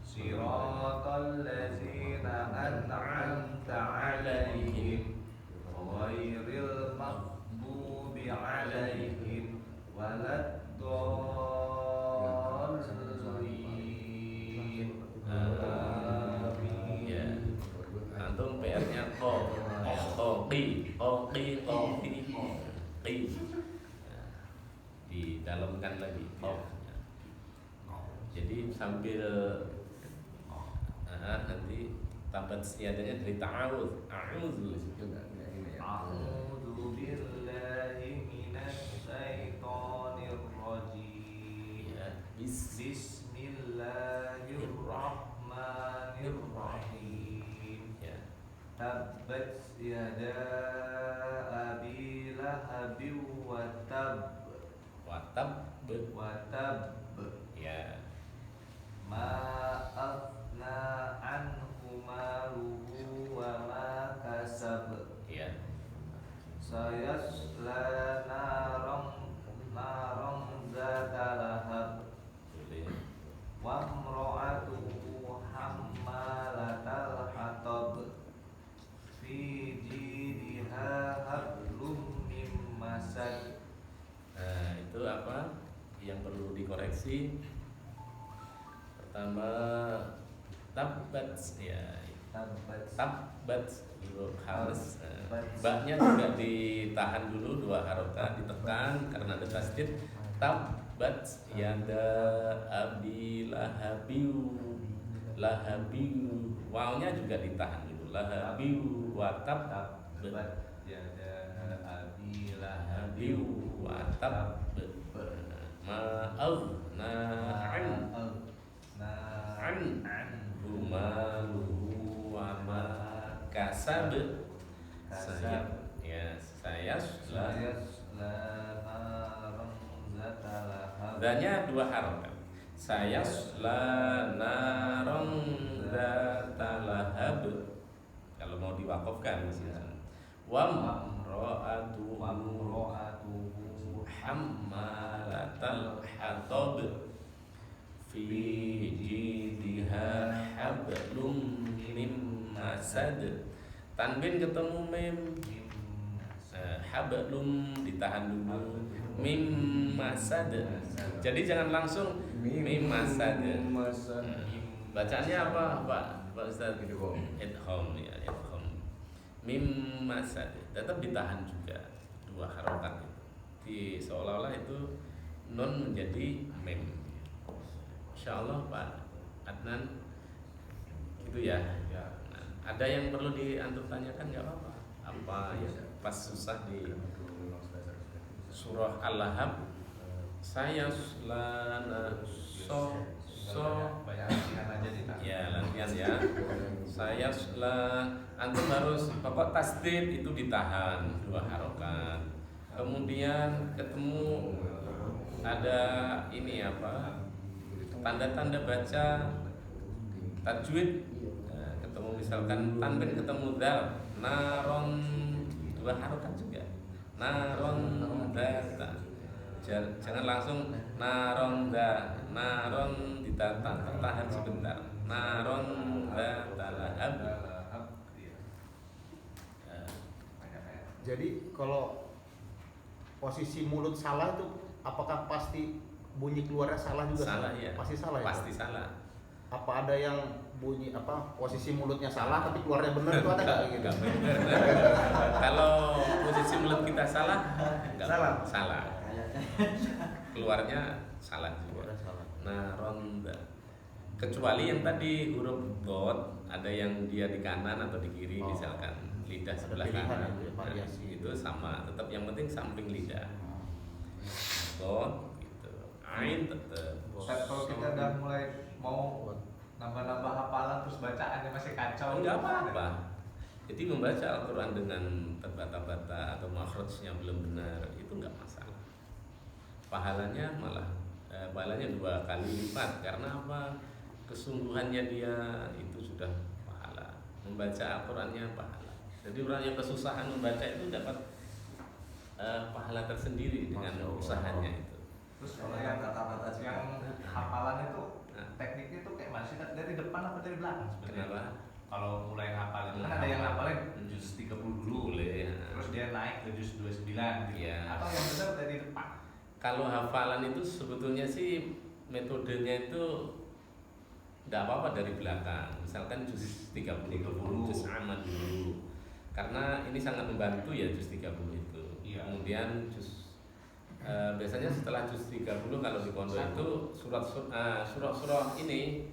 Siratal ladzina an'amta 'alaihim ghairil maghdubi 'alaihim waladdallin. Ya. Antum PR-nya qi. Didalamkan lagi. Jadi sambil nanti tabat siadanya dari ta'awudz. A'udzu. A'udzu billahi minasy syaithanir rajim. Ya, Bismillahirrahmanirrahim. ya. Tabbat yada abi lahabin wa tab. Watab. Ya. Ma afna anhu maluhu wa ma kasab. Ya. Sayasla naram zata lahab. Boleh. Wa imra'atuhu hammalatal hatab. Fi jidha hablum mim masad. Nah, itu apa yang perlu dikoreksi? Pertama, tabbat ya. Tabbat huruf halus. Baknya juga ditahan dulu, dua harokat ditekan karena ada tasdid. Tabbat yada abi lahabiu. Wawnya juga ditahan dulu. Lahabiu wa tabbat Yada abi lahabiu wa tabbat ma'aghna anhu maluhu wa ma kasab. Saya Danya dua harokat. Saya naron zatalahab. Kalau mau diwakafkan wa mra'atuhu hammalatal hatab fi jidha hablum mim masad. Tanwin ketemu mim. Hablum ditahan dulu. Mim masad. Jadi jangan langsung mim masad. Bacaannya apa, Pak Ustaz? Idgham ya, idgham. Mim masad. Tetap ditahan juga dua harokat itu. Seolah-olah itu nun menjadi mim. Insyaallah Pak Adnan gitu ya. Nah, ada yang perlu diantum tanyakan nggak apa-apa? Apa ya pas susah di surah Al-Lahab? Saya lana ya latihan ya. Saya antum harus pokok tasdid itu ditahan dua harokat. Kemudian ketemu ada ini apa? Tanda-tanda baca tajwid. Nah, ketemu misalkan tanwin ketemu dal, naron dua harokat juga. Naron data. Jangan langsung naron ditahan sebentar. Naron data lahab. Jadi kalau posisi mulut salah itu apakah pasti bunyi keluarnya salah juga? Salah ya. Pasti salah ya. Pasti salah. Apa ada yang bunyi apa posisi mulutnya salah tapi keluarnya benar itu ada nggak gitu? Nggak benar. Kalau posisi mulut kita salah, nggak salah. Keluarnya salah juga. Keluarnya salah. Nah, ronda. Kecuali yang tadi huruf dot, ada yang dia di kanan atau di kiri, misalkan lidah sebelah pilihan kanan. itu ya, variasi. Itu sama. Tetap yang penting samping lidah. Dot, gitu. Ain tetap. Ustaz, kalau kita udah mulai mau nambah-nambah hafalan terus bacaannya masih kacau. Enggak apa-apa. Jadi membaca Al-Quran dengan terbata-bata atau makhrajnya belum benar itu enggak masalah. Pahalanya malah pahalanya 2 kali lipat karena apa? Kesungguhannya dia itu sudah pahala. Membaca Al-Qurannya pahala. Jadi orang yang kesusahan membaca itu dapat pahala tersendiri dengan usahanya itu. Terus kalau yang kata-kata yang hafalan itu tekniknya itu kayak mana sih? Dari depan apa dari belakang sebenarnya? Kenapa? Kalau mulai hafal itu kan ada yang hafalnya juz 30 dulu, Boleh, ya. terus dia naik ke juz 29 gitu. Iya. Atau yang benar dari depan. Kalau hafalan itu sebetulnya sih metodenya itu tidak apa-apa dari belakang. Misalkan juz 30 juz aman dulu. Karena ini sangat membantu ya juz 30 itu. Iya. Kemudian juz biasanya setelah juz 30 kalau di pondok itu surah ini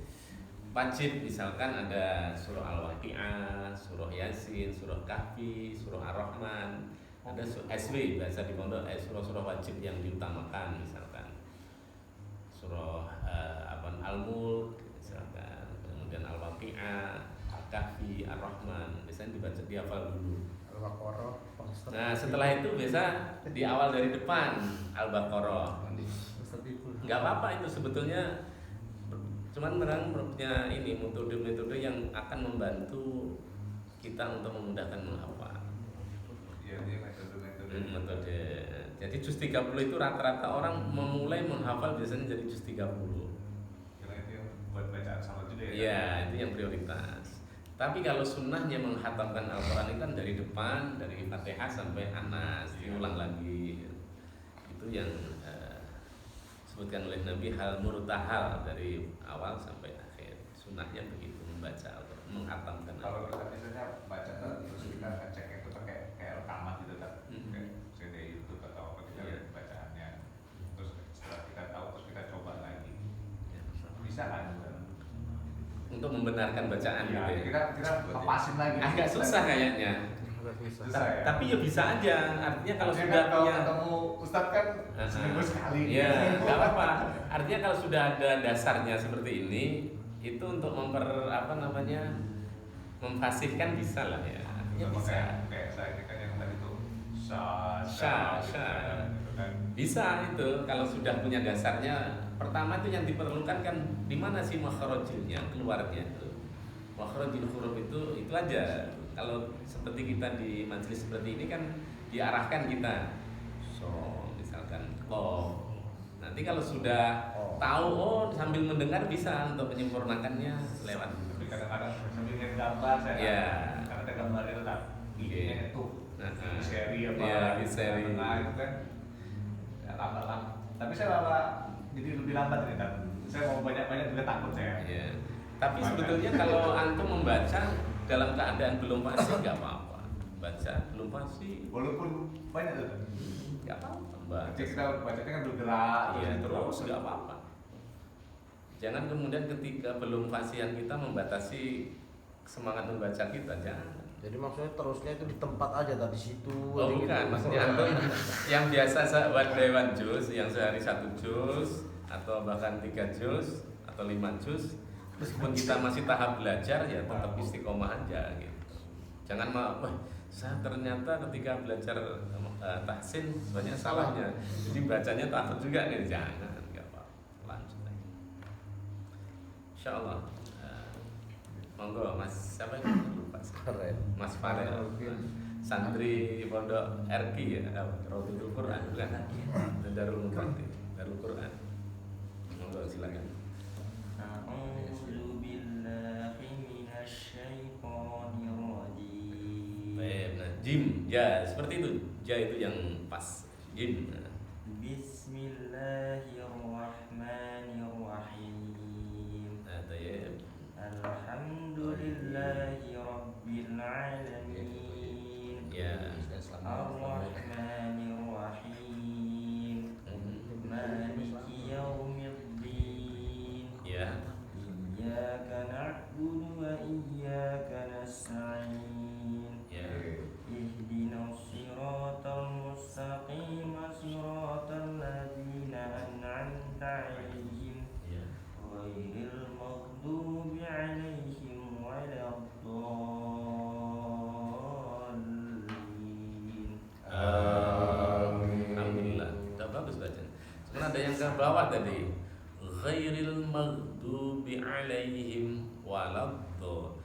wajib, misalkan ada surah Al-Waqi'ah, surah Yasin, surah Kahfi, surah Ar-Rahman, ada SW biasa di pondok surah-surah wajib yang diutamakan, misalkan surah Al-Mulk misalkan, kemudian Al-Waqi'ah, Al-Kahfi, Ar-Rahman, biasanya dibaca dihafal dulu. Al-Baqarah. Nah setelah itu biasa di awal dari depan Al-Baqarah. Nggak apa-apa itu sebetulnya, cuman merang punya ini metode-metode yang akan membantu kita untuk memudahkan menghafal. Iya, dia metode-metode. Metode. Jadi juz 30 itu rata-rata orang memulai menghafal biasanya dari juz 30. Karena itu yang buat bacaan sama juga ya. Iya, itu yang prioritas. Tapi kalau sunnahnya menghatamkan Al-Quran itu kan dari depan, dari Fatihah sampai Anas, diulang lagi. Itu yang disebutkan oleh Nabi, hal murtahal dari awal sampai akhir. Sunnahnya begitu membaca Al-Quran, menghatamkan Kalau Al-Quran. kita misalnya baca terus kita ngecek itu pakai kayak rekaman gitu kan, kayak CD YouTube atau apa kita lihat bacaannya. Terus setelah kita tahu terus kita coba lagi. Bisa kan? Untuk membenarkan bacaan Iya, gitu ya. kita lepasin lagi. Agak susah kayaknya. Susah ya. Tapi ya bisa aja. Artinya kalau Artinya sudah kan kalau punya ketemu Ustadz kan seminggu sekali. ya nggak apa-apa. Artinya kalau sudah ada dasarnya seperti ini, itu untuk memfasihkan bisa lah ya. Artinya bisa. Kayak saya ini kan yang tadi tuh Sya. gitu kan. Bisa itu kalau sudah punya dasarnya. Pertama itu yang diperlukan kan di mana sih makhrajnya, keluarnya itu. Makhrajul huruf itu aja. Kalau seperti kita di majelis seperti ini kan diarahkan kita. So, misalkan nanti kalau sudah tahu sambil mendengar bisa untuk menyempurnakannya lewat. Tapi kadang-kadang sambil lihat gambar saya. Iya. Karena ada gambarnya tetap giginya itu. Di seri apa? Iya, di seri. Tengah itu kan. Ya, lambat. Tapi saya malah jadi lebih lambat nih kan. Saya mau banyak-banyak juga takut saya. Iya. Tapi sebetulnya kalau antum membaca dalam keadaan belum fasih nggak apa-apa. Baca belum fasih Walaupun banyak tuh. nggak apa-apa. Baca. Nanti kita bacanya kan bergerak. Iya, terus nggak apa-apa. Jangan kemudian ketika belum fasihan kita membatasi semangat membaca kita, jangan. Jadi maksudnya terusnya itu di tempat aja tadi situ. Oh bukan, maksudnya antum yang biasa one day one juz, yang sehari 1 juz atau bahkan 3 juz atau 5 juz, meskipun kita masih tahap belajar ya tetap istiqomah aja gitu. Jangan saya ternyata ketika belajar tahsin banyak salahnya, jadi bacanya takut juga nih, jangan, nggak apa-apa, lanjut aja. Insyaallah. Monggo Mas siapa ini? Lupa. Keren. Mas Farel, santri pondok RQ ya, Raudhatul Quran bukan? Darul Muqaddim, Darul Quran. Monggo silakan. A'udzu billahi minasyaitonir rajim. Baik, nah jim, ya seperti itu, ja itu yang pas, jim. Bismillahirrahmanirrahim. Nah, tayyib. Alhamdulillahi rabbil alamin. Ya. Ar-Rahmanir-Rahim. Maliki yaumiddin. Ya. Iyyaka na'budu wa iyyaka nasta'in. Ya. Ihdinas siratal mustaqim, siratal ladzina an'amta ada yang ke bawah tadi. Ghairil maghdubi alaihim waladhdallin.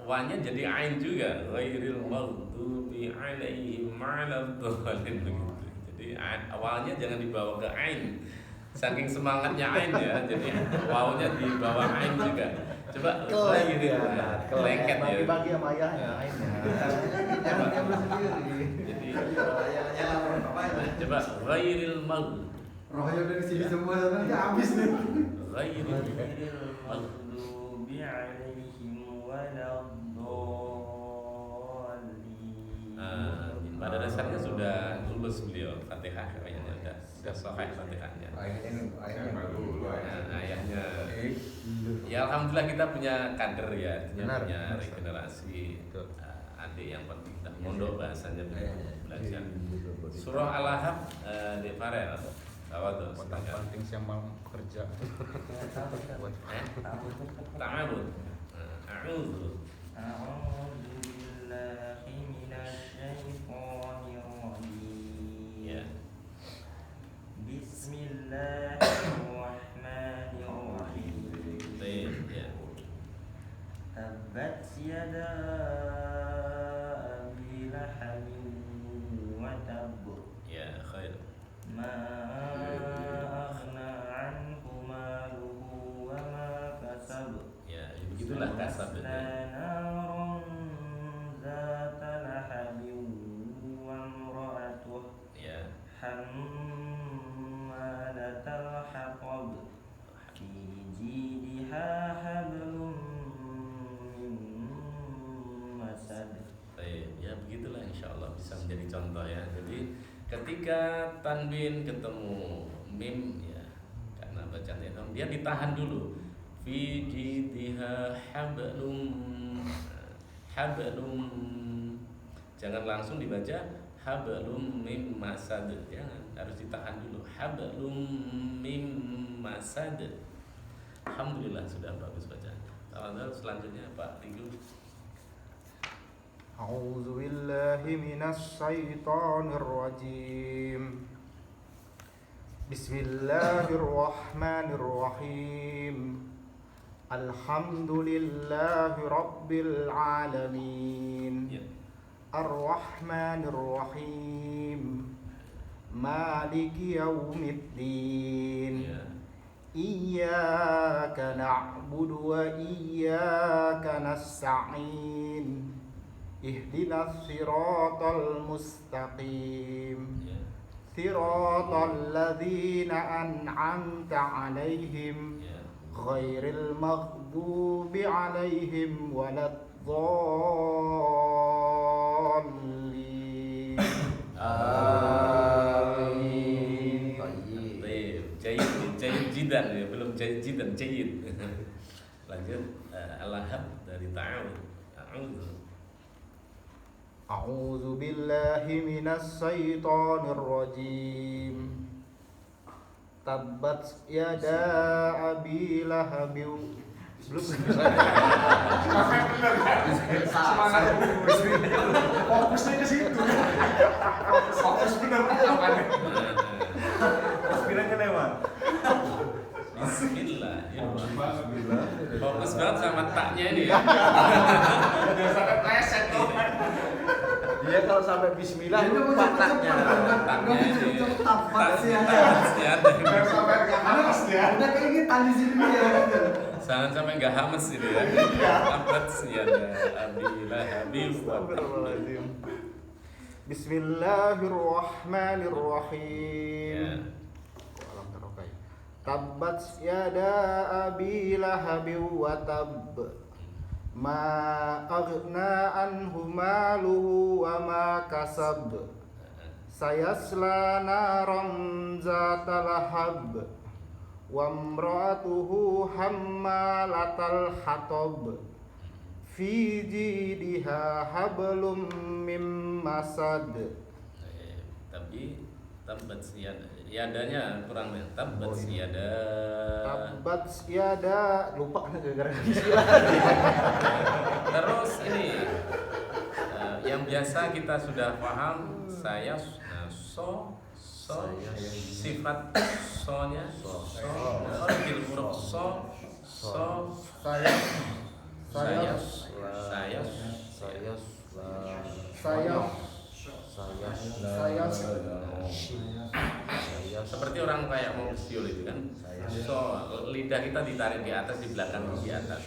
Wanya jadi ain juga. Ghairil maghdubi alaihim waladhdallin begitu. Jadi awalnya jangan dibawa ke ain. Saking semangatnya ain ya, jadi wawnya dibawa ain juga. Coba ghairil lengket ya. Bagi-bagi sama ayahnya akhirnya. Yang sendiri. Jadi Ayahnya apa itu? coba ghairil maghdubi Rohnya udah di sini semua nanti habis nih. ghairil maghdubi alaihim waladdallin. Pada dasarnya sudah lulus beliau Fatihah kayaknya sudah sahih Fatihahnya. Ayahnya dulu Ayahnya. Ya alhamdulillah kita punya kader ya, Benar. punya regenerasi. Betul. Adik yang penting dah mondok bahasanya belajar. Surah Al-Ahzab di Farel. Tahu tuh setengah. Penting siang malam kerja. Ta'awud. A'udzu. A'udzu billahi minasyaitonir rajim. Ya. Bismillahirrahmanirrahim. Baik, ya. Tabbat yada abi lahabin wa tabb. Ya, khair. Ma aghna anhu maluhu wa ma kasab. Ya, begitulah kasab itu. Naron zata lahabin wa imra'atuh Ya. hammalatal hatab fi jidha hablum min masad. Baik, ya begitulah insyaallah bisa menjadi contoh ya. Jadi ketika tanwin ketemu mim ya karena bacaan idgham dia ditahan dulu. Fi jidha hablum jangan langsung dibaca hablum mim masad, jangan, harus ditahan dulu. Hablum mim masad. Alhamdulillah sudah bagus bacaan. Selanjutnya Pak Tigu. أعوذ بالله من الشيطان الرجيم بسم الله الرحمن الرحيم الحمد لله رب العالمين Ya. الرحمن الرحيم مالك يوم الدين Ya. إياك نعبد وإياك نستعين اهدنا الصراط المستقيم Ya. صراط الذين أنعمت عليهم Ya. غير المغضوب عليهم ولا الضالين Amin. Baik, jayid jidan ya, belum jayid jidan, jayid. Lanjut Al-Ahzab dari ta'awud. A'udzu. أعوذ بالله من الشيطان الرجيم تبت يدا أبي لهب Semangat fokusnya ke situ. Fokus bener apa nih? Aspirasinya lewat. Bismillahirrahmanirrahim. Fokus banget sama taknya ini ya. Udah sampai pleset tuh. Dia kalau sampai bismillah Dia mau lupa taknya. Taknya ini. Tabat sih ada. Taknya ada. Udah sampai nggak panas ya. Udah keingetan di sini ya gitu. Jangan sampai nggak hames gitu ya. Abat sih ada. Abilah habib. Astagfirullahaladzim. Bismillahirrahmanirrahim. Ya. Alam tarokai. Tabbat yada abi lahabi wa tab. Ma aghna anhu maluhu wa ma kasab. Sayasla naran zata lahab. Wa imra'atuhu hammalatal hatab. Fi jidha hablum mim masad. Tapi tabat yadanya kurang ya. Tabat Oh, iya. yada. Tabat yada lupa kan gara-gara Terus ini yang biasa kita sudah paham saya sifat sonya bil huruf Saya saya seperti orang kayak mau siul itu kan. Lidah kita ditarik di atas, di belakang, di atas.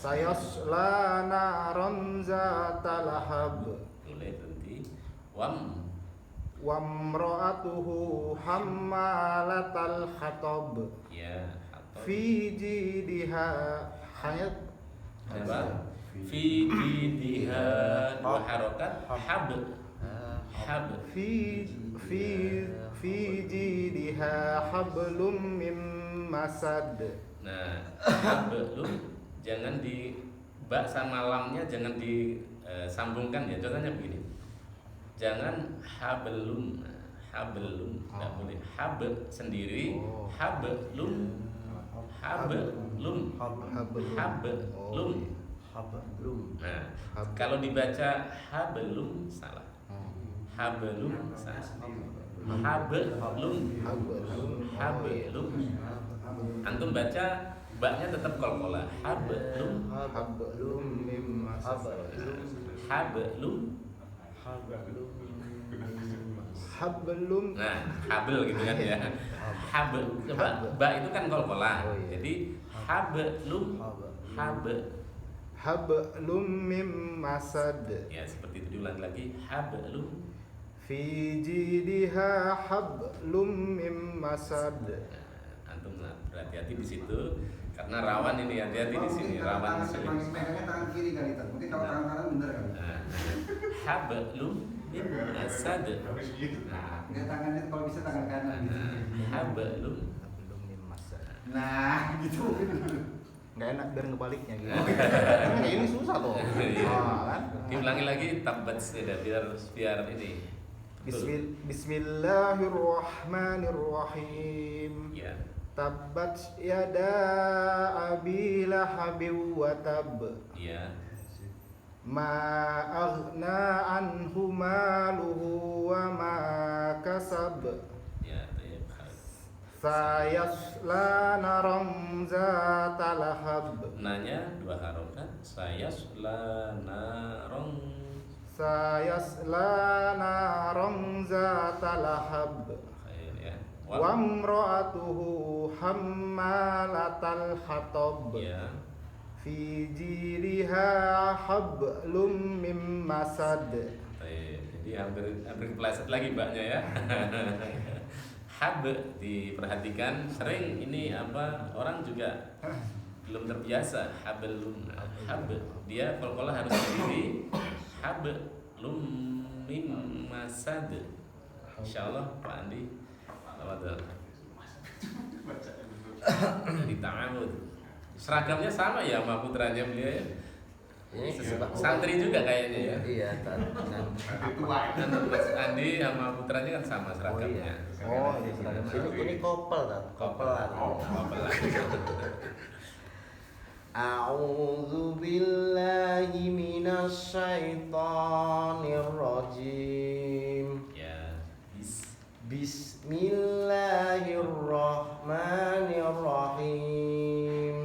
sayasla naron zata lahab Boleh nanti wamra'atuhu hammalatal hatab ya fi jidiha hayat apa? Fi jidiha dua harokat hab fi jidiha hablum mim masad. Nah, hablum jangan di ba sama lamnya jangan disambungkan ya. Contohnya begini. Jangan hablum. Hablum enggak boleh. Hab sendiri, hablum. Nah, kalau dibaca hablum salah. Hablum salah. Hablum. Antum baca baknya tetap qalqalah. Hablum. Mim masad. Hablum. Nah, habel gitu kan ya. Habel. Coba ba itu kan qalqalah. Jadi hablum. Hablum mim masad. Ya, seperti itu diulang lagi. Hablum. Fi jidiha hablum mim masad. Antum berhati-hati di situ karena rawan ini, hati-hati di sini rawan sulit. Megangnya tangan kiri kali itu. Mungkin kalau tangan kanan bener kali. Hablum min masad. Dia tangannya kalau bisa tangan kanan gitu. Hablum. Mim masad. Nah, gitu. Nggak enak biar ngebaliknya gitu. Nah, ini susah loh. Kan? Diulangi lagi tabat seda biar ini. Betul. Bismillahirrahmanirrahim. Ya. Tabbat yada abi lahabin wa tab. Ya. Ma aghna anhu maluhu wa ma kasab. Ya, baik. Sayasla naram zata lahab. Nanya dua harokat. Sayasla narong. Sayasla naram zata lahab. Khair ya. Wa imra'atuhu hammalatal hatab. Ya. Fi jiriha hablum mim masad. Baik. Jadi hampir kepleset lagi mbaknya ya. Hab diperhatikan sering ini apa orang juga belum terbiasa hablum. Hab dia qalqalah harus sendiri. Hablum mim masad. Insyaallah Pak Andi. Tafadhol. Jadi ta'awud. Seragamnya sama ya sama putranya beliau ya. Ini Santri juga kayaknya ya. Iya, Mas Andi sama putranya kan sama seragamnya. Oh, iya seragam. ini kopel kan? Kopelan. A'udzu billahi minasy syaithanir rajim. Ya. Bismillahirrahmanirrahim.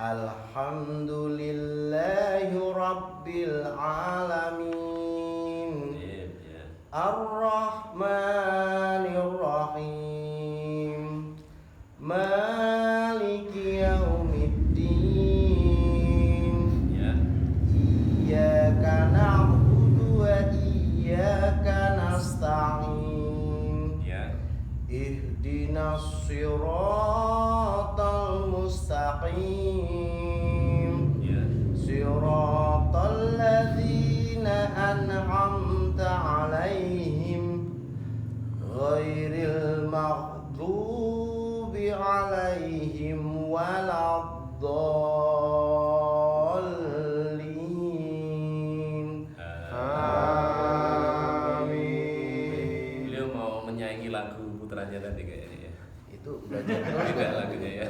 Alhamdulillahi rabbil alamin. Ya. Ar-Rahmanir-Rahim. Maliki yaumiddin. Ya. Iyyaka na'budu wa iyyaka nasta'in. Ya. Ihdinas siratal mustaqim. Ya. Siratal ladzina an'amta 'alaihim ghairil maghdubi 'alaihim waladdallin. Amin. Beliau mau menyaingi lagu putranya tadi kayaknya ya. Itu belajar Beda lagunya ya.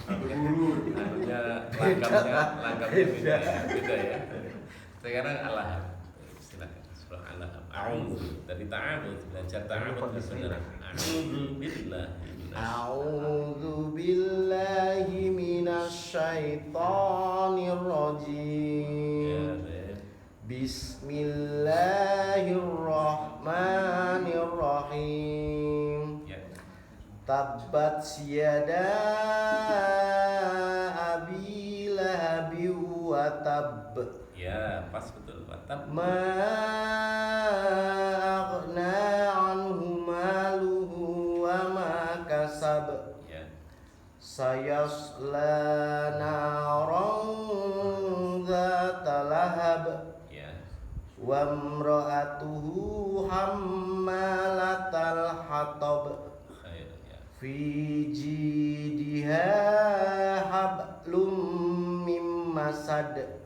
Lagunya langkapnya beda ya. Sekarang Allah. Silakan. Al-Lahab. A'udzu dari ta'awudz, belajar ta'awudz saudara. A'udzu billahi A'udzu billahi minasyaitonir rajim. Bismillahirrahmanirrahim. Tabbat yada abi lahabi wa tab. Ya, pas betul. Tab. Ma aghna anhu maluhu wa ma kasab. Ya. Sayasla naran dzata lahab. Ya. Wa imra'atuhu hammalatal hatab. Khair, ya. Fi jidiha hablum mim masad.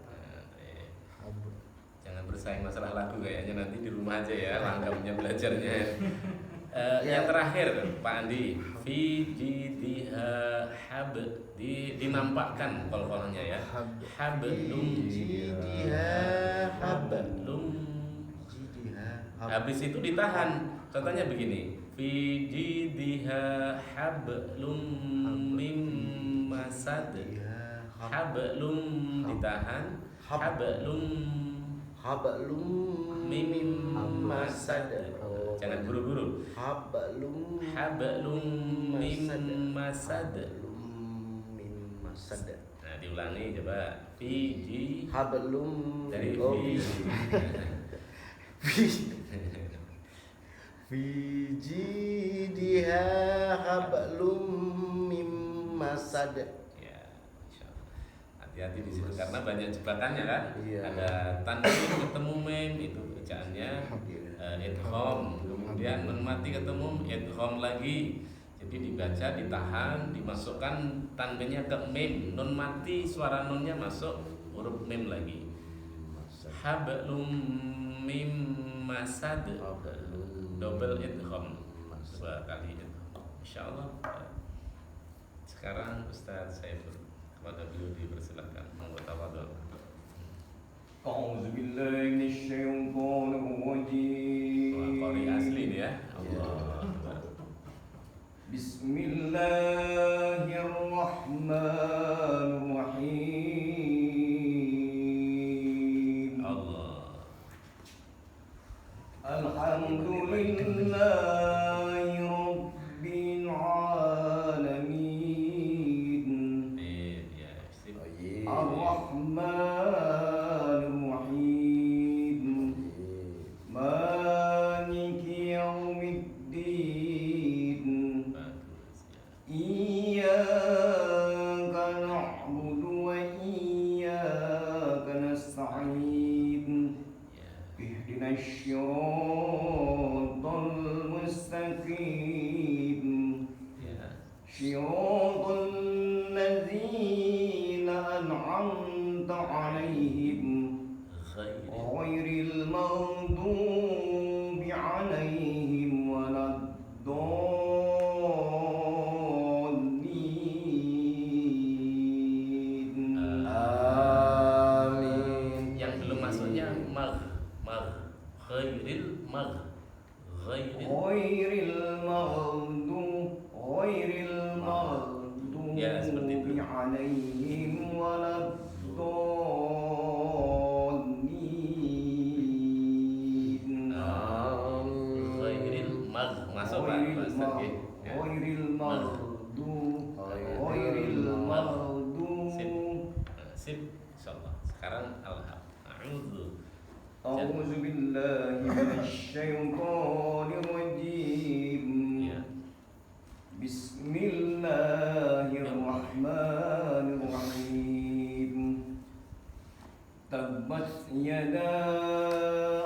Jangan bersaing masalah lagu kayaknya, nanti di rumah aja ya langgamnya belajarnya. Yang terakhir Pak Andi, fi jidiha hab, dinampakkan kol-kolnya ya. Hablum Jidiha hablum. jidiha Habis itu ditahan. Contohnya begini, fi jidiha hablum mim masad. Hablum ditahan, hablum hablum mim masad. masad. Jangan buru-buru. Hablum Mim masad. Mim masad. Nah, diulangi coba. Fi Hablum dari fi jidiha hablum mim masad. Ya, insyaallah. Hati-hati di situ karena banyak jebakannya kan. Iya. Ada tanwin ketemu mim, itu bacaannya idgham. Kemudian nun mati ketemu idgham lagi. Jadi dibaca, ditahan, dimasukkan tandanya ke mim. Nun mati suara nunnya masuk huruf mim lagi. Hablum mim masad. Double idgham. Dua kali idgham. Insyaallah. Sekarang Ustaz Saiful kepada beliau dipersilakan monggo tawadhu. A'udzu billahi minasyaitonir rajim. Wah, qori asli nih ya. Allah. Bismillahirrahmanirrahim. Allah. Alhamdulillahi rabbil alamin. Ya, sip. Ar-Rahmanir-Rahim. Maliki yaumiddin. Bagus ya. Iyyaka na'budu wa iyyaka nasta'in. Ya. Ihdinas siratal mustaqim. Ya. Siratal ladzina an'amta 'alaihim Khair. ghairil maghdubi 'alaihim waladdallin. Amin. Yang belum masuknya ghairil maghdubi Ya, seperti itu. 'alaihim waladdallin. ghairil masuk Pak Ustaz nggih. Ya. Ghairil maghdubi Sip. Sip. Insyaallah. Sekarang a'udzu. A'udzu billahi minasyaitonir rajim. Ya. Bismillahirrahmanirrahim. Tabbat yada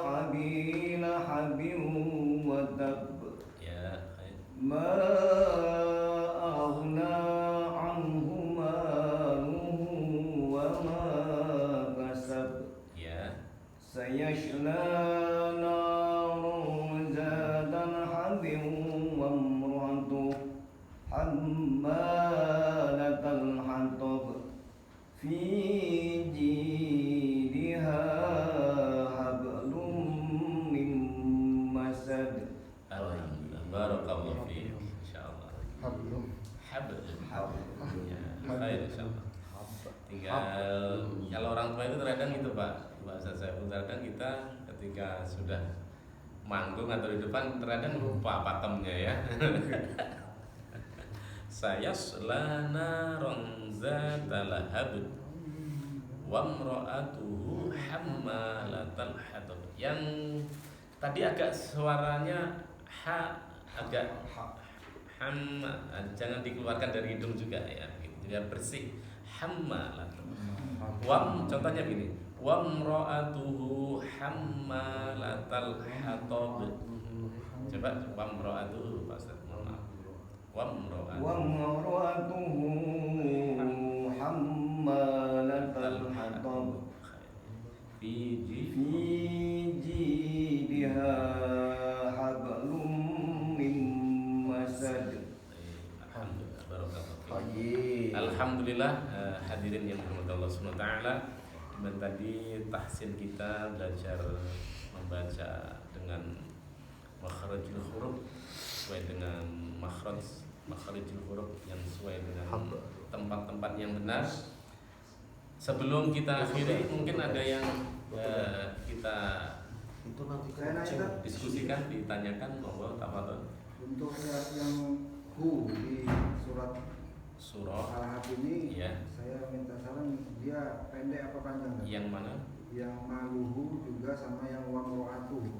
abi lahabin wa tab. Ya, khair. Ma aghna anhu maluhu wa ma kasab. Ya. Sayasla naran Kalau orang tua itu terkadang itu Pak, bahasa saya pun terkadang kita ketika sudah manggung atau di depan terkadang lupa pakemnya ya. Saya selana ronza lahab wa imra'atuhu hammalatal hatab. Yang tadi agak suaranya agak jangan dikeluarkan dari hidung juga ya, gitu. Biar bersih. Hammalatal. Contohnya gini. Wa imra'atuhu hammalatal hatab. Coba wa imra'atuhu Pak Ustaz. Wa imra'atuhu hammalatal hatab fi jidha hablum min masad. Alhamdulillah, hadirin yang dirahmati Allah Subhanahu wa taala. Dan tadi tahsin kita belajar membaca dengan makharijul huruf sesuai dengan makharijul huruf yang sesuai dengan tempat-tempat yang benar. Sebelum kita akhiri, mungkin ada yang kita Itu nanti diskusikan, ditanyakan, monggo tafadhol. Untuk yang hu di surah Al-Ahqaf ini, ya. saya minta saran, dia pendek apa panjang? Yang mana? Yang maluhu juga sama yang wamro'atuhu.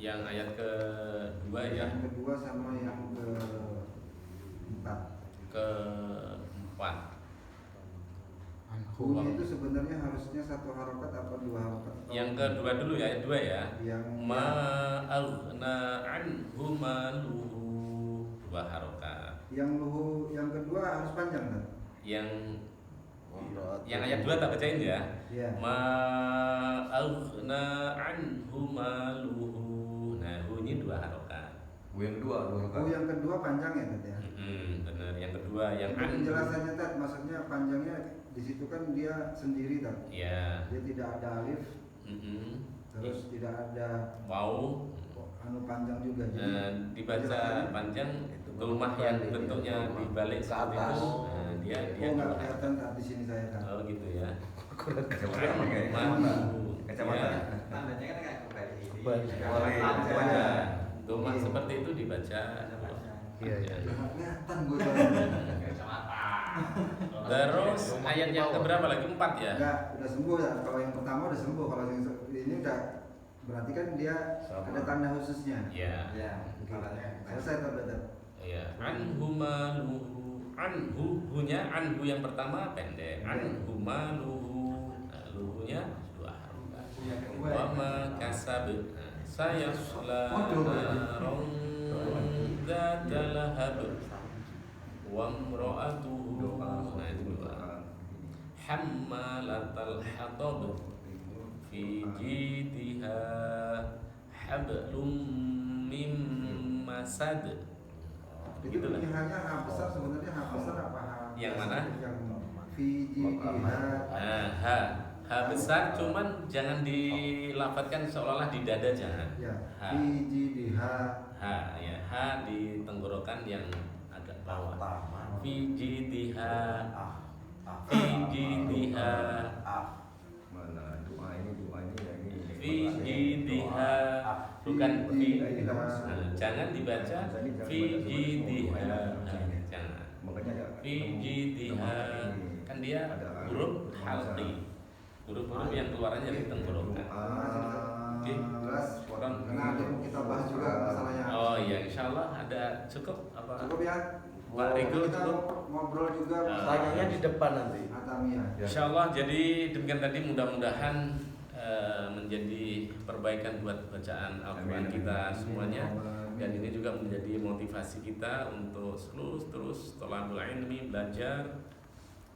Yang ayat kedua ya. Yang kedua sama yang keempat. Hu itu sebenarnya harusnya satu harokat apa dua harokat? Yang kedua dulu ya, ayat 2 ya. Yang ma'aghna anhu maluhu, 2 harokat. Yang luhu yang kedua harus panjang kan? Yang ayat 2 tak bacain ya. Iya. Ma'aghna anhu maluhu. Nah, hu-nya 2 harokat. Yang kedua panjang ya Tat ya? Benar, yang kedua yang Untuk penjelasannya Tat, maksudnya panjangnya di situ kan dia sendiri Tat. Ya. Dia tidak ada alif. Terus tidak ada wow. Panjang juga. Jadi dibaca panjang rumah yang bentuknya dibalik ke seperti atas. itu. Dia nggak kelihatan Tat di sini saya Tat. Oh gitu ya. Kacamata. Tandanya kan kayak kembali ini. Rumah seperti itu dibaca. Iya. Nggak kelihatan gue. Kacamata. Terus ayat yang keberapa lagi? 4 ya? Enggak, udah sembuh ya. Kalau yang pertama udah sembuh, kalau yang ini udah berarti kan dia ada tanda khususnya. Iya. Ya, Selesai Tat udah Tat. Iya. Anhu maluhu. Anhu-nya anhu yang pertama pendek. Anhu maluhu. Nah, luhunya 2 harokat. Wa ma kasab sayasla naron dzata lahab wa imra'atuhu. Nah itu 2. Hammalatal hatab fi jidha hablum mim masad. Itu pilihannya H besar sebenarnya H besar apa H? Yang mana? Yang H besar, cuman jangan dilafatkan seolah-olah di dada, jangan. Ya. H ya, H di tenggorokan yang agak bawah. Fijidha. Mana doa ini ya ini. Fijidha. Bukan fi. Jangan dibaca fijidha. Jangan. Fijidha. Kan dia huruf halqi. Huruf-huruf yang keluarannya dari tenggorokan. Oke. Karena ada yang kita bahas juga masalahnya. Oh iya, insyaallah ada cukup apa? Cukup ya. Pak Riko Kita cukup. ngobrol juga. Tanyanya di depan nanti. Atamia. Insyaallah, jadi demikian tadi, mudah-mudahan menjadi perbaikan buat bacaan Al-Quran kita semuanya, dan ini juga menjadi motivasi kita untuk terus thalabul ilmi, belajar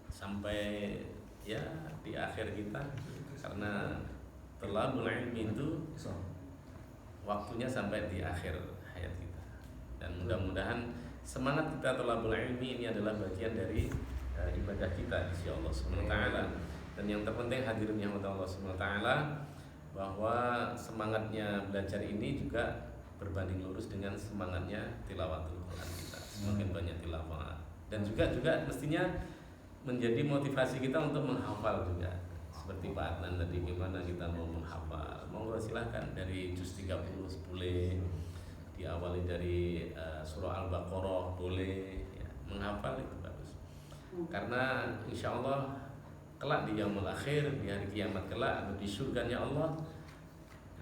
sampai ya di akhir kita, karena thalabul ilmi itu waktunya sampai di akhir hayat kita. Dan mudah-mudahan semangat kita thalabul ilmi ini adalah bagian dari ibadah kita di sisi Allah Subhanahu wa taala. Dan yang terpenting hadirin yang Allah Subhanahu wa taala, bahwa semangatnya belajar ini juga berbanding lurus dengan semangatnya tilawatul Quran kita. Semakin banyak tilawah, dan juga mestinya menjadi motivasi kita untuk menghafal juga. Seperti Pak Adnan tadi, gimana kita mau menghafal. Monggo silahkan dari juz 30 boleh, diawali dari surah Al-Baqarah boleh ya. Menghafal itu bagus. Karena insya Allah kelak di yaumul akhir, di hari kiamat kelak atau di surganya Allah,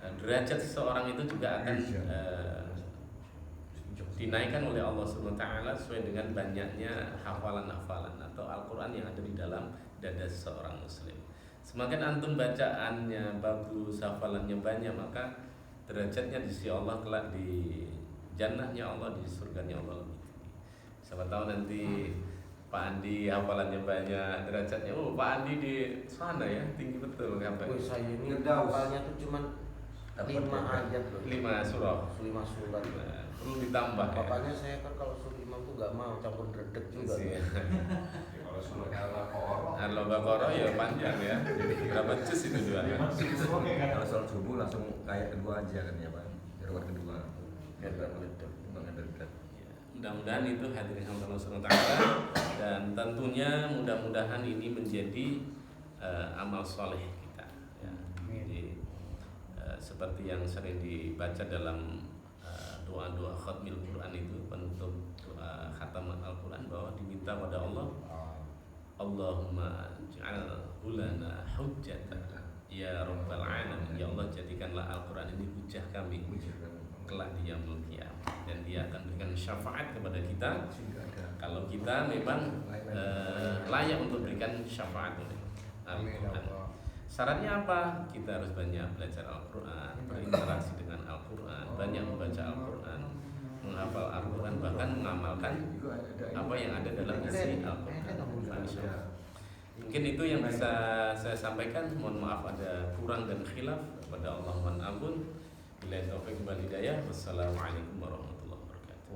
derajat seseorang itu juga akan dinaikkan oleh Allah SWT sesuai dengan banyaknya hafalan-hafalan atau Al-Quran yang ada di dalam dada seseorang muslim. Semakin antum bacaannya bagus, hafalannya banyak, maka derajatnya di sisi Allah kelak di jannahnya Allah, di surganya Allah lebih tinggi. Siapa tahu nanti Pak Andi hafalannya banyak, derajatnya Pak Andi di sana ya, tinggi betul sampai. Wih, saya ini Ngedaus. hafalnya tuh cuman 5 ayat loh. 5 surah. 5 surat. Nah, perlu ditambah ya. Makanya saya kan kalau suruh imam tuh gak mau campur dredeg juga. Iya. Kalau surah Al-Baqarah Al-Baqarah ya panjang ya. Berapa juz itu juga ya? Kalau sholat subuh langsung kayak kedua aja kan ya Pak. Rakaat kedua. Biar gak meledak, banget dekat. Ya, mudah-mudahan itu hadirin Allah SWT, dan tentunya mudah-mudahan ini menjadi amal soleh kita ya. Jadi seperti yang sering dibaca dalam doa-doa khatmil Quran itu, penutup doa khataman Al-Quran, bahwa diminta pada Allah, Allahumma ja'alhu lana hujjatan ya rabbal alamin, ya Allah jadikanlah Al-Quran ini hujjah kami kelak di yaumul qiyamah, dan dia akan berikan syafaat kepada kita kalau kita memang layak untuk berikan syafaat oleh Al-Quran. Syaratnya apa? Kita harus banyak belajar Al-Quran, berinteraksi dengan Al-Quran, banyak membaca Al-Quran, menghafal Al-Quran, bahkan mengamalkan apa yang ada dalam isi Al-Quran. Mungkin itu yang bisa saya sampaikan. Mohon maaf ada kurang dan khilaf, kepada Allah mohon ampun. Billahi taufiq wal hidayah. Wassalamualaikum warahmatullahi wabarakatuh.